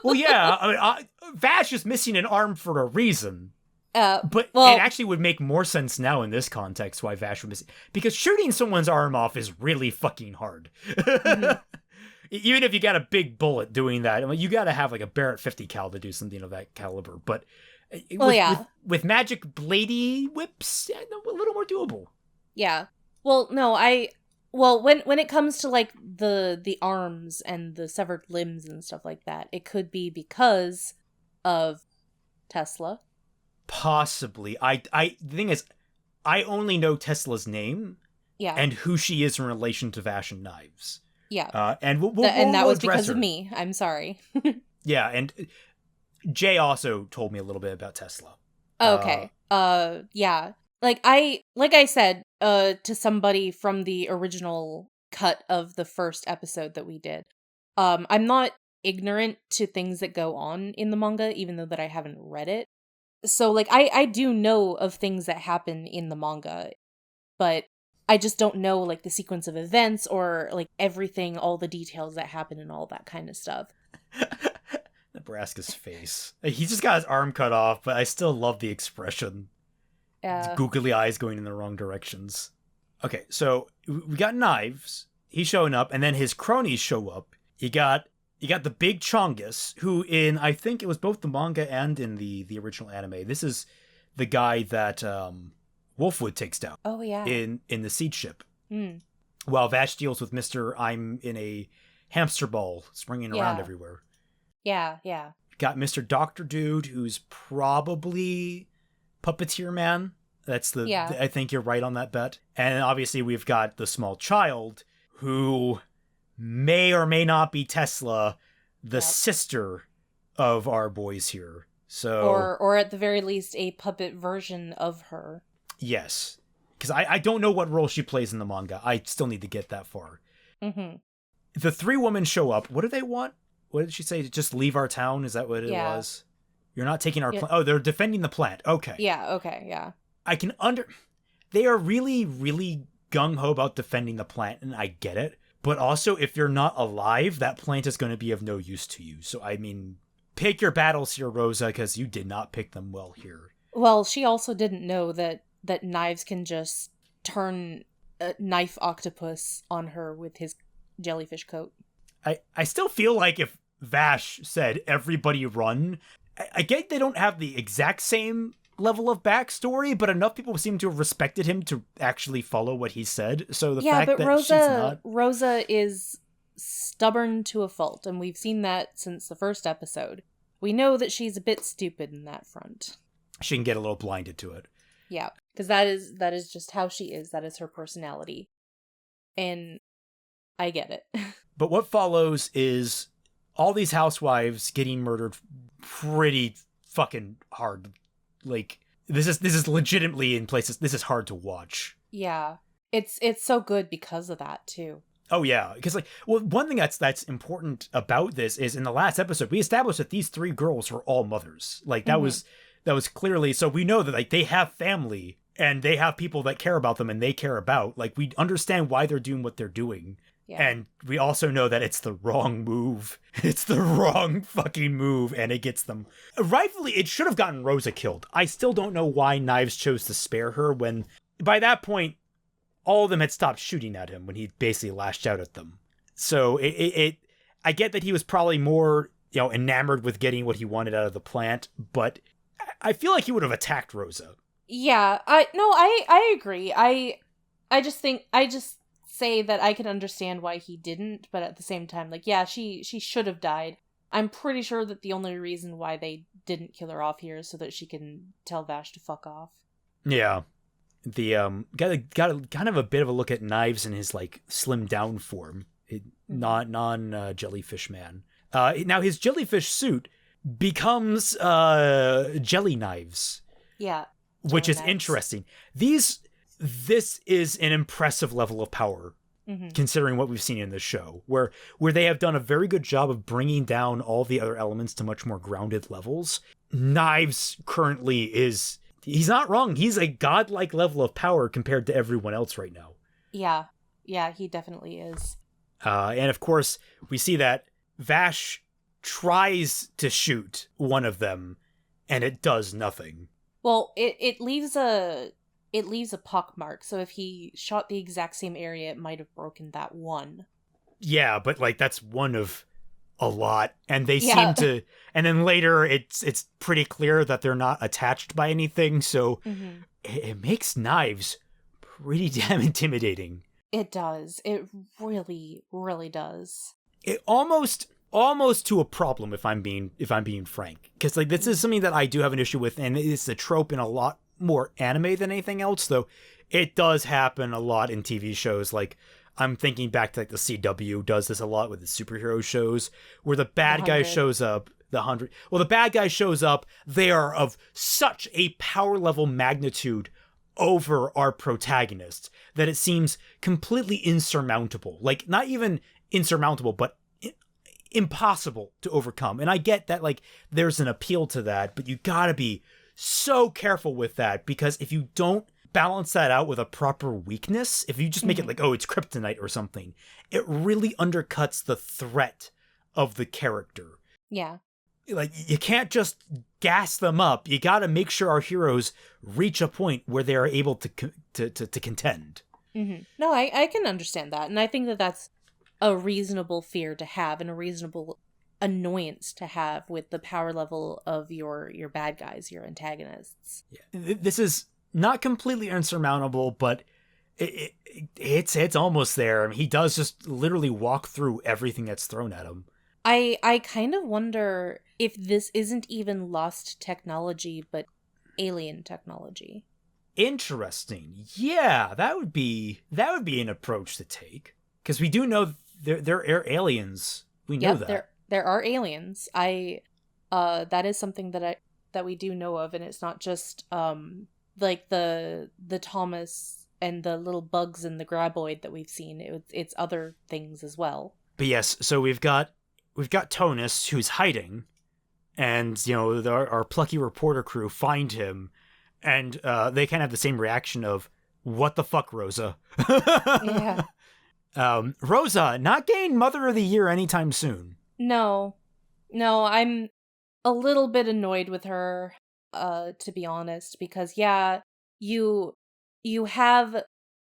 Well, yeah, I mean, Vash is missing an arm for a reason. But it actually would make more sense now in this context why Vash would miss it. Because shooting someone's arm off is really fucking hard. Mm-hmm. Even if you got a big bullet doing that, I mean, you got to have like a Barrett 50 cal to do something of that caliber. But with magic bladey whips, a little more doable. Yeah. Well, no, when it comes to like the arms and the severed limbs and stuff like that, it could be because of Tesla. Possibly. The thing is, I only know Tesla's name. Yeah. And who she is in relation to Vash and Knives. Yeah. And that was because of me. I'm sorry. Yeah, and Jay also told me a little bit about Tesla. Okay. Yeah. Like I said, to somebody from the original cut of the first episode that we did, I'm not ignorant to things that go on in the manga, even though that I haven't read it. So, like, I do know of things that happen in the manga, but I just don't know, like, the sequence of events or, like, everything, all the details that happen and all that kind of stuff. Nebraska's face. He just got his arm cut off, but I still love the expression. His googly eyes going in the wrong directions. Okay, so we got Knives. He's showing up, and then his cronies show up. You got the big Chongus, who in, I think it was both the manga and in the original anime. This is the guy that Wolfwood takes down. Oh, yeah. In the seed ship. Mm. While Vash deals with Mr. I'm in a hamster ball springing around everywhere. Yeah, yeah. Got Mr. Dr. Dude, who's probably puppeteer man. That's Yeah. I think you're right on that bet. And obviously we've got the small child who may or may not be Tesla, the sister of our boys here. So or at the very least a puppet version of her. yes. Because I don't know what role she plays in the manga. I still need to get that far. Mm-hmm. The three women show up. What do they want? What did she say? Just leave our town? Is that what it was? You're not taking our plant. Oh, they're defending the plant. Okay. Yeah, okay, yeah. I can They are really, really gung-ho about defending the plant, and I get it. But also, if you're not alive, that plant is going to be of no use to you. So, I mean, pick your battles here, Rosa, because you did not pick them well here. Well, she also didn't know that Knives can just turn a knife octopus on her with his jellyfish coat. I still feel like if Vash said, everybody run, I get they don't have the exact same level of backstory, but enough people seem to have respected him to actually follow what he said. So the fact that she's not... Rosa is stubborn to a fault, and we've seen that since the first episode. We know that she's a bit stupid in that front. She can get a little blinded to it. Yeah, because that is just how she is. That is her personality. And I get it. But what follows is all these housewives getting murdered pretty fucking hard. Like, this is legitimately in places, this is hard to watch. Yeah. It's so good because of that, too. Oh, yeah. Because, like, well, one thing that's important about this is in the last episode, we established that these three girls were all mothers. Like, that was clearly, so we know that, like, they have family and they have people that care about them and they care about. Like, we understand why they're doing what they're doing. Yeah. And we also know that it's the wrong move. It's the wrong fucking move, and it gets them. Rightfully, it should have gotten Rosa killed. I still don't know why Knives chose to spare her when, by that point, all of them had stopped shooting at him when he basically lashed out at them. So I get that he was probably more, enamored with getting what he wanted out of the plant, but I feel like he would have attacked Rosa. Yeah, I agree. I just say that I can understand why he didn't, but at the same time, like, yeah, she should have died. I'm pretty sure that the only reason why they didn't kill her off here is so that she can tell Vash to fuck off. Yeah. The got kind of a bit of a look at Knives in his like slimmed down form, non jellyfish man. Now his jellyfish suit becomes jelly knives. Yeah. Which is interesting. This is an impressive level of power, considering what we've seen in this show, where they have done a very good job of bringing down all the other elements to much more grounded levels. Knives currently he's not wrong. He's a godlike level of power compared to everyone else right now. Yeah. Yeah, he definitely is. And of course, we see that Vash tries to shoot one of them, and it does nothing. Well, it leaves a pockmark, so if he shot the exact same area, it might have broken that one. Yeah, but like that's one of a lot, and they seem to, and then later it's pretty clear that they're not attached by anything, so it makes Knives pretty damn intimidating. It does. It really, really does. It almost to a problem, if I'm being frank, because like this is something that I do have an issue with, and it's a trope in a lot more anime than anything else, though it does happen a lot in TV shows. Like I'm thinking back to like the CW does this a lot with the superhero shows, where the bad guy shows up. The 100. Well, the bad guy shows up. They are of such a power level magnitude over our protagonists that it seems completely insurmountable. Like not even insurmountable, but impossible to overcome. And I get that like there's an appeal to that, but you gotta be so careful with that, because if you don't balance that out with a proper weakness, if you just make it like, oh, it's kryptonite or something, it really undercuts the threat of the character. Yeah. Like, you can't just gas them up. You gotta make sure our heroes reach a point where they are able to contend. No, I can understand that. And I think that that's a reasonable fear to have and a reasonable annoyance to have with the power level of your bad guys, your antagonists. Yeah. This is not completely insurmountable, but it's almost there. I mean, he does just literally walk through everything that's thrown at him. I kind of wonder if this isn't even lost technology, but alien technology. Interesting. Yeah, that would be an approach to take, because we do know there are aliens. We know that there are aliens. That is something that we do know of, and it's not just like the Thomas and the little bugs and the graboid that we've seen. It's other things as well. But yes, so we've got Tonus, who's hiding, and our plucky reporter crew find him, and they kind of have the same reaction of, "What the fuck, Rosa?" Yeah. Rosa not getting Mother of the Year anytime soon. No, I'm a little bit annoyed with her, to be honest, because you have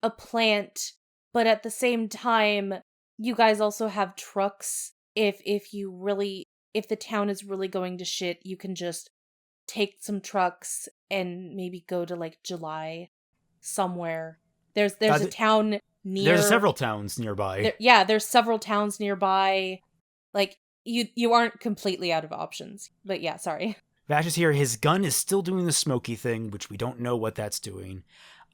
a plant, but at the same time, you guys also have trucks. If the town is really going to shit, you can just take some trucks and maybe go to like July somewhere. There's a town near. There's several towns nearby. There's several towns nearby. Like you aren't completely out of options. But yeah, sorry. Vash is here. His gun is still doing the smoky thing, which we don't know what that's doing.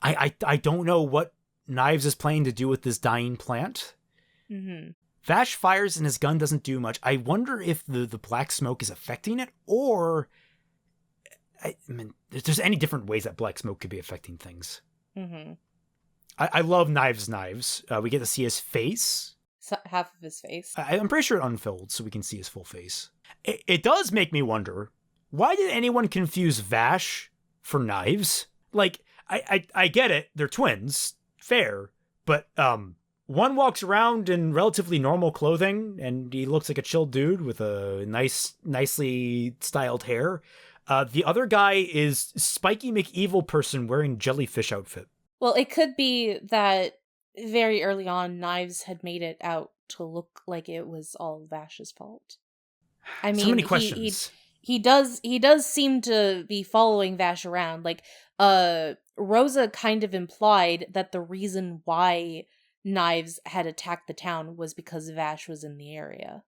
I don't know what Knives is planning to do with this dying plant. Mm-hmm. Vash fires and his gun doesn't do much. I wonder if the black smoke is affecting it, or I mean, if there's any different ways that black smoke could be affecting things. Mm-hmm. I love Knives. We get to see his face. Half of his face. I'm pretty sure it unfolds so we can see his full face. It does make me wonder, why did anyone confuse Vash for Knives? Like, I get it, they're twins, fair, but one walks around in relatively normal clothing, and he looks like a chill dude with a nicely styled hair. The other guy is Spiky McEvil person wearing jellyfish outfit. Well, it could be that very early on, Knives had made it out to look like it was all Vash's fault. I mean, so many questions. He does seem to be following Vash around. Like, Rosa kind of implied that the reason why Knives had attacked the town was because Vash was in the area.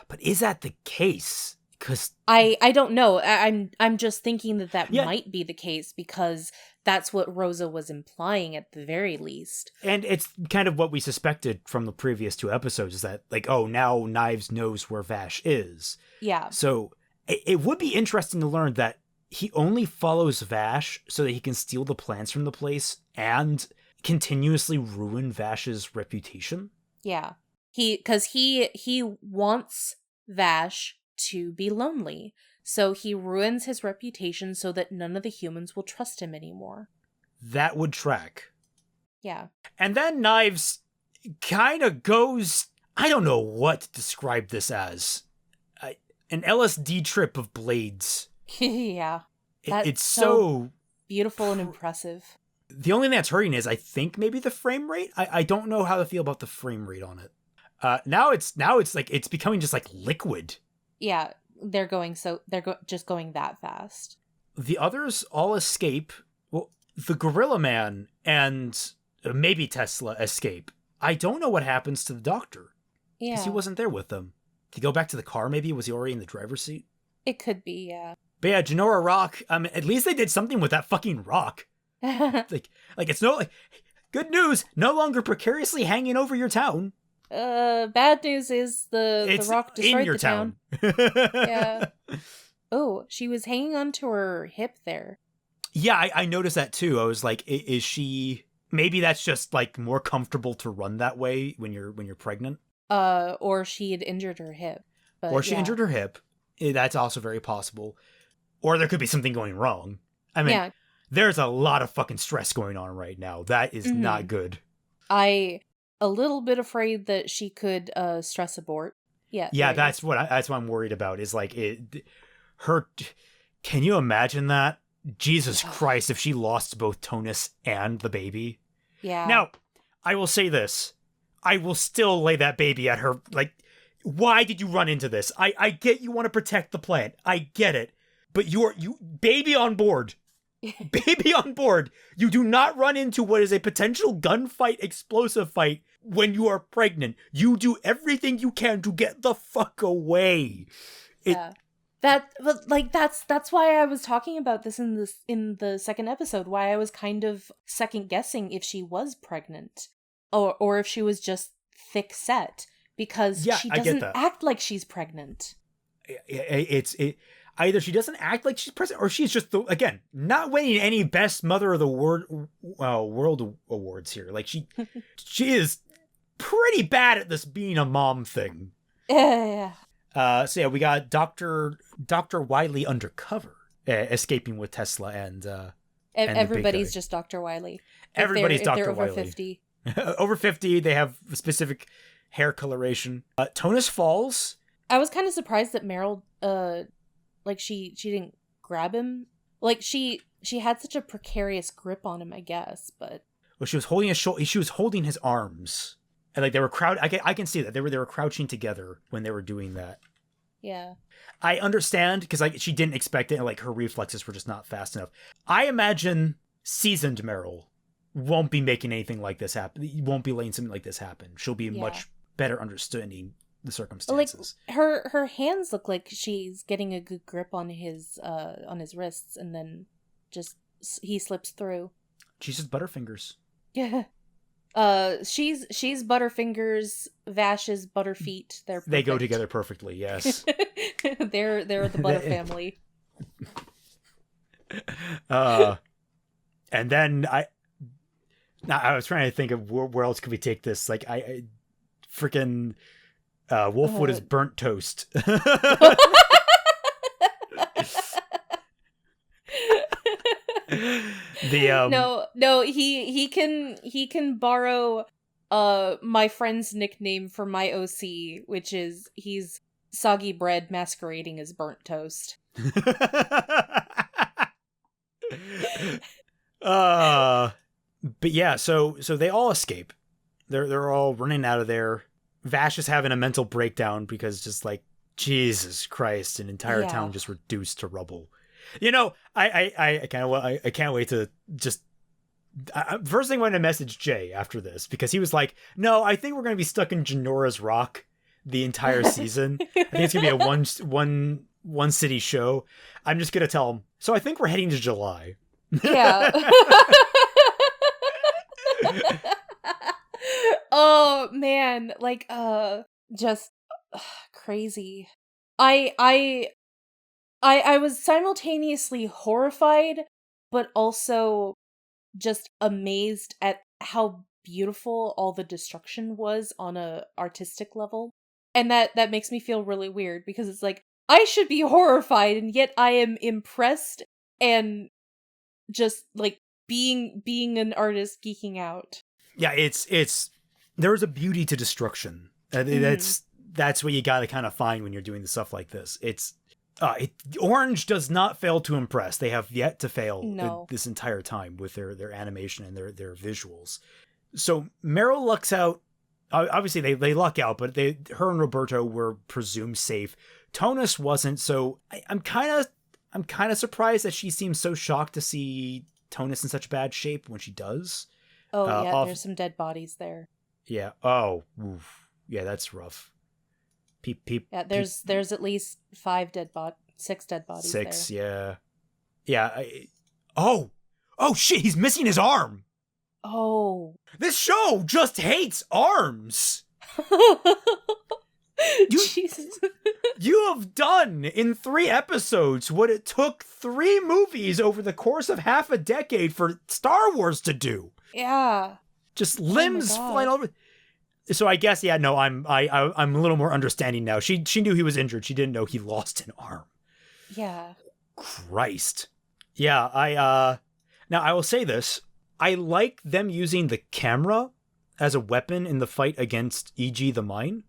But is that the case? Because I don't know. I'm just thinking that might be the case, because that's what Rosa was implying at the very least. And it's kind of what we suspected from the previous two episodes, is that, like, oh, now Knives knows where Vash is. Yeah. So it would be interesting to learn that he only follows Vash so that he can steal the plants from the place and continuously ruin Vash's reputation. Yeah. Because he wants Vash to be lonely. So he ruins his reputation so that none of the humans will trust him anymore. That would track. Yeah. And then Knives kind of goes, I don't know what to describe this as. An LSD trip of blades. Yeah. It's so beautiful and impressive. The only thing that's hurting is, I think, maybe the frame rate. I don't know how to feel about the frame rate on it. Now it's like it's becoming just like liquid. Yeah, they're just going that fast. The others all escape. Well, the Gorilla Man and maybe Tesla escape. I don't know what happens to the doctor. Yeah. Because he wasn't there with them. Did he go back to the car maybe? Was he already in the driver's seat? It could be, yeah. But yeah, Jenora rock. At least they did something with that fucking rock. like it's good news, no longer precariously hanging over your town. Bad news is the rock destroyed in your the town. Yeah. Oh, she was hanging onto her hip there. Yeah, I noticed that too. I was like, is she? Maybe that's just like more comfortable to run that way when you're pregnant. Or she had injured her hip. Or she injured her hip. That's also very possible. Or there could be something going wrong. I mean, there's a lot of fucking stress going on right now. That is not good. A little bit afraid that she could stress abort. Yeah. Yeah, that's what I'm worried about. Is like her. Can you imagine that? Jesus Christ, if she lost both Tonus and the baby. Yeah. Now, I will say this. I will still lay that baby at her. Like, why did you run into this? I get you want to protect the plant. I get it. But you baby on board. Baby on board. You do not run into what is a potential gunfight, explosive fight when you are pregnant. You do everything you can to get the fuck away. That's why I was talking about this in the second episode, why I was kind of second guessing if she was pregnant or if she was just thick set, because she doesn't act like she's pregnant. Either she doesn't act like she's pregnant, or she's just again not winning any best mother of the world awards here. Like she is pretty bad at this being a mom thing. Yeah. So yeah, we got Dr. Wiley undercover, escaping with Tesla and everybody's just Dr. Wiley. Everybody's Dr. They're Wiley. over 50. Over 50, they have a specific hair coloration. Tonus falls. I was kind of surprised that Meryl, like she didn't grab him. Like she had such a precarious grip on him, I guess, but. Well, she was holding his she was holding his arms. And like they were I can see that they were crouching together when they were doing that. Yeah. I understand because like she didn't expect it, and like her reflexes were just not fast enough. I imagine seasoned Meryl won't be making anything like this happen. Won't be letting something like this happen. She'll be much better understanding the circumstances. Like her hands look like she's getting a good grip on his wrists, and then just he slips through. She's just Butterfingers. Yeah. She's Butterfingers, Vash is Butterfeet. They go together perfectly. Yes. they're the Butter family. And then I was trying to think of where else could we take this. Like I freaking Wolfwood is burnt toast. No, he can borrow my friend's nickname for my OC, which is he's soggy bread masquerading as burnt toast. But yeah, so they all escape. They're all running out of there. Vash is having a mental breakdown because just like Jesus Christ, an entire town just reduced to rubble. You know, I can't wait to just. First thing, I want to message Jay after this because he was like, "No, I think we're going to be stuck in Jenora's Rock the entire season. I think it's going to be a one city show." I'm just going to tell him. So I think we're heading to July. Yeah. Oh man, like just crazy. I was simultaneously horrified, but also just amazed at how beautiful all the destruction was on a artistic level. And that makes me feel really weird because it's like, I should be horrified, and yet I am impressed and just like being an artist geeking out. Yeah, it's there's a beauty to destruction. That's what you got to kind of find when you're doing the stuff like this. Orange does not fail to impress. They have yet to fail this entire time with their animation and their visuals. So Meryl lucks out. Obviously, they luck out, but her and Roberto were presumed safe. Tonus wasn't. So I'm kind of surprised that she seems so shocked to see Tonus in such bad shape when she does. Oh yeah, there's some dead bodies there. Yeah. Oh, oof. Yeah, that's rough. Yeah, there's at least 6 dead bodies. 6, there. Yeah. Oh shit, he's missing his arm. Oh. This show just hates arms. Jesus. You have done in 3 episodes what it took 3 movies over the course of half a decade for Star Wars to do. Yeah. Just limbs flying over. So I guess, yeah, no, I'm a little more understanding now. She knew he was injured. She didn't know he lost an arm. Yeah. Christ. Yeah, now I will say this. I like them using the camera as a weapon in the fight against E.G. the Mine.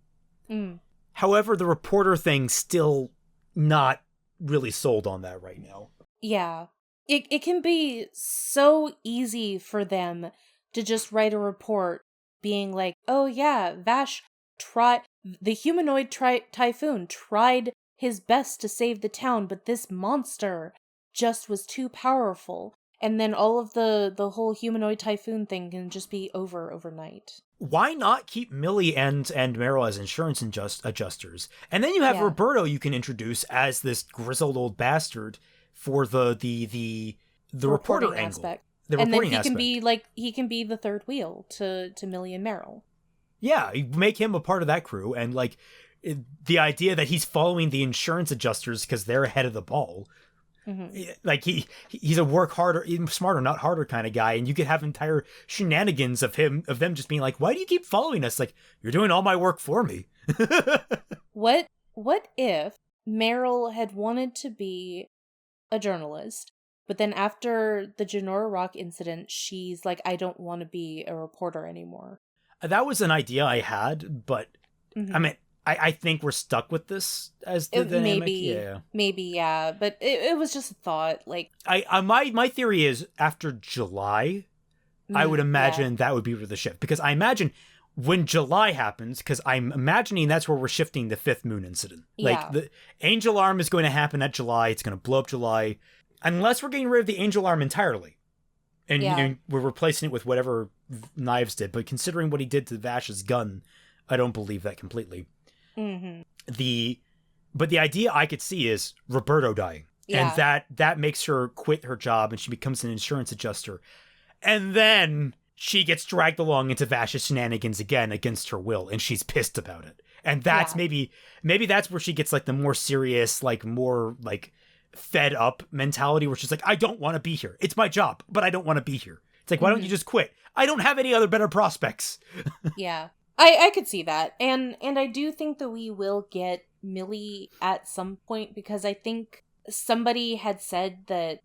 Mm. However, the reporter thing still not really sold on that right now. Yeah. It can be so easy for them to just write a report being like, oh yeah, Vash the humanoid typhoon tried his best to save the town, but this monster just was too powerful. And then all of the whole humanoid typhoon thing can just be over overnight. why not keep Millie and Meryl as insurance adjusters? And then you have Roberto you can introduce as this grizzled old bastard for the reporter aspect. Angle. The and reporting then aspect. he can be the third wheel to Millie and Meryl. Yeah, you make him a part of that crew, and like the idea that he's following the insurance adjusters because they're ahead of the ball. Mm-hmm. Like he's a work harder, smarter, not harder kind of guy, and you could have entire shenanigans of them just being like, "Why do you keep following us? Like you're doing all my work for me." What if Meryl had wanted to be a journalist, but then after the Jenora Rock incident, she's like, "I don't want to be a reporter anymore." That was an idea I had, but I mean, I think we're stuck with this as the dynamic. Maybe, yeah. But it was just a thought. Like, my theory is after July, I would imagine that would be where the shift, because I imagine when July happens, because I'm imagining that's where we're shifting the fifth moon incident. Like the Angel Arm is going to happen at July. It's going to blow up July, unless we're getting rid of the Angel Arm entirely. And we're replacing it with whatever Knives did. But considering what he did to Vash's gun, I don't believe that completely. Mm-hmm. But the idea I could see is Roberto dying. Yeah. And that makes her quit her job and she becomes an insurance adjuster. And then she gets dragged along into Vash's shenanigans again against her will. And she's pissed about it. And that's maybe that's where she gets like the more serious, like more like fed up mentality where she's like, I don't want to be here. It's my job, but I don't want to be here. It's like, why don't you just quit? I don't have any other better prospects. Yeah. I could see that. And I do think that we will get Millie at some point, because I think somebody had said that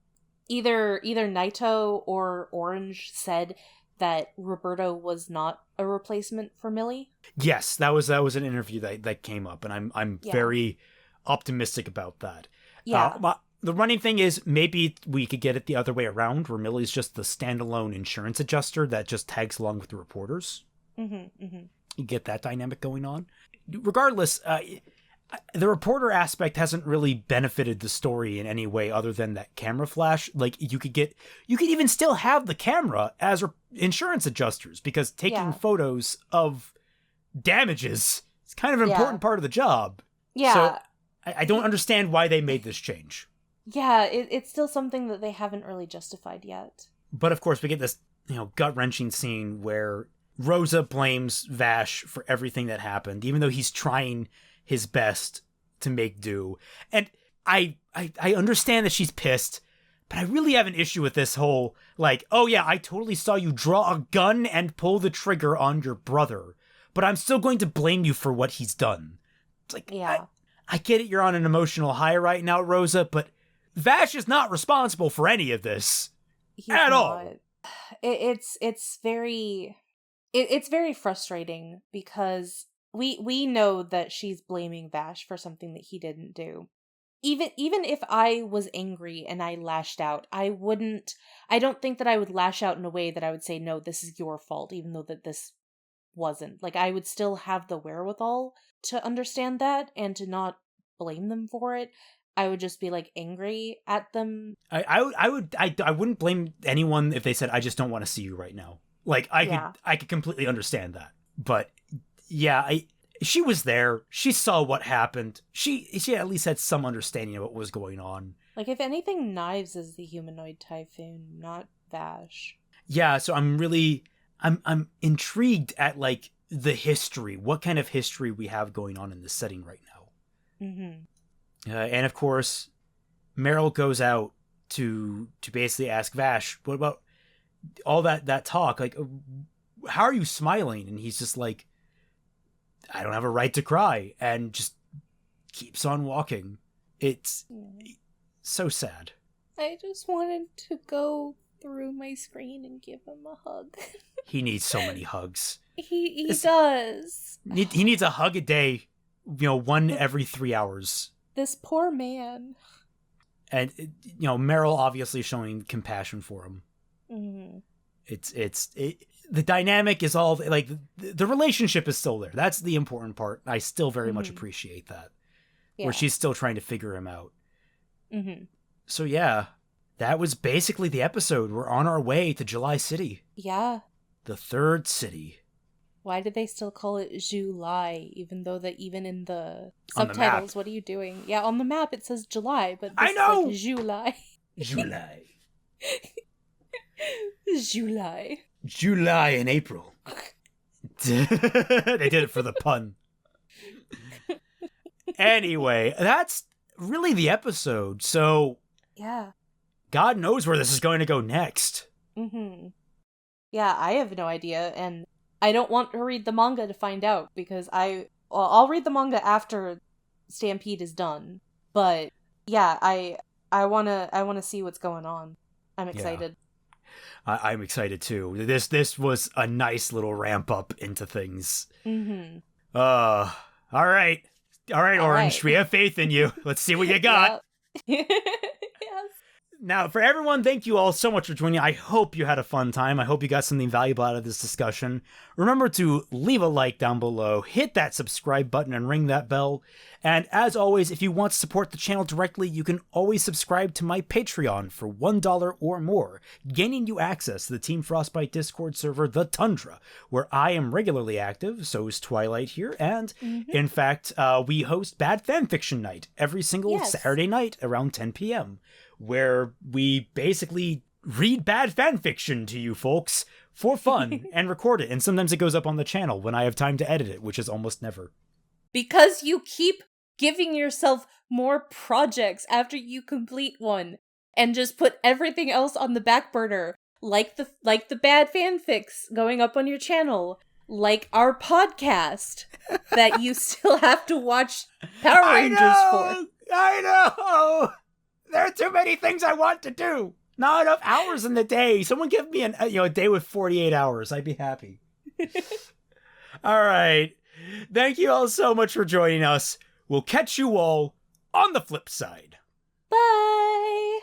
either Naito or Orange said that Roberto was not a replacement for Millie. Yes, that was an interview that came up, and I'm very optimistic about that. Yeah. The running thing is maybe we could get it the other way around, where Millie's just the standalone insurance adjuster that just tags along with the reporters. Mm-hmm, mm-hmm. You get that dynamic going on. Regardless, the reporter aspect hasn't really benefited the story in any way other than that camera flash. Like you could even still have the camera as insurance adjusters, because taking photos of damages is kind of an important part of the job. Yeah. So I don't understand why they made this change. Yeah, it's still something that they haven't really justified yet. But of course, we get this, gut-wrenching scene where Rosa blames Vash for everything that happened, even though he's trying his best to make do. And I understand that she's pissed, but I really have an issue with this whole, like, oh yeah, I totally saw you draw a gun and pull the trigger on your brother, but I'm still going to blame you for what he's done. It's like, I get it, you're on an emotional high right now, Rosa, but Vash is not responsible for any of this. He's at all. It's very frustrating, because we know that she's blaming Vash for something that he didn't do. Even if I was angry and I lashed out, I don't think that I would lash out in a way that I would say, no, this is your fault, even though that this wasn't. Like, I would still have the wherewithal to understand that and to not blame them for it. I would just be like angry at them. I wouldn't blame anyone if they said, I just don't want to see you right now. Like I could completely understand that. But yeah, she was there. She saw what happened. She at least had some understanding of what was going on. Like, if anything, Knives is the humanoid typhoon, not Vash. Yeah, so I'm intrigued at like the history. What kind of history we have going on in this setting right now. Mm-hmm. And of course, Meryl goes out to basically ask Vash, what about all that talk? Like, how are you smiling? And he's just like, I don't have a right to cry, and just keeps on walking. It's so sad. I just wanted to go through my screen and give him a hug. He needs so many hugs. He does. He needs a hug a day, one every 3 hours. This poor man. And, Meryl obviously showing compassion for him. Mm-hmm. The dynamic is all, like, the relationship is still there. That's the important part. I still very much appreciate that. Yeah. Where she's still trying to figure him out. Mm-hmm. So, yeah, that was basically the episode. We're on our way to July City. Yeah. The third city. Why did they still call it July, even though that even in the On the subtitles, map. what are you doing? Yeah, on the map it says July, but I this know! is like July. July. July. July and April. They did it for the pun. Anyway, that's really the episode. So, Yeah. God knows where this is going to go next. Mm-hmm. Yeah, I have no idea, and I don't want to read the manga to find out, because I'll read the manga after Stampede is done. But yeah, I wanna see what's going on. I'm excited. Yeah. I'm excited too. This was a nice little ramp up into things. Mm-hmm. All right, Orange. Right. We have faith in you. Let's see what you got. Yep. Yes. Now, for everyone, thank you all so much for joining. I hope you had a fun time. I hope you got something valuable out of this discussion. Remember to leave a like down below, hit that subscribe button, and ring that bell. And as always, if you want to support the channel directly, you can always subscribe to my Patreon for $1 or more, gaining you access to the Team Frostbite Discord server, The Tundra, where I am regularly active, so is Twilight here, and in fact, we host Bad Fanfiction Night every single Saturday night around 10 p.m., where we basically read bad fanfiction to you folks for fun and record it. And sometimes it goes up on the channel when I have time to edit it, which is almost never. Because you keep giving yourself more projects after you complete one, and just put everything else on the back burner, like the bad fanfics going up on your channel, like our podcast that you still have to watch Power Rangers for. I know! There are too many things I want to do. Not enough hours in the day. Someone give me a day with 48 hours. I'd be happy. All right. Thank you all so much for joining us. We'll catch you all on the flip side. Bye!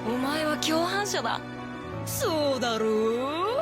お前は共犯者だ。そうだろう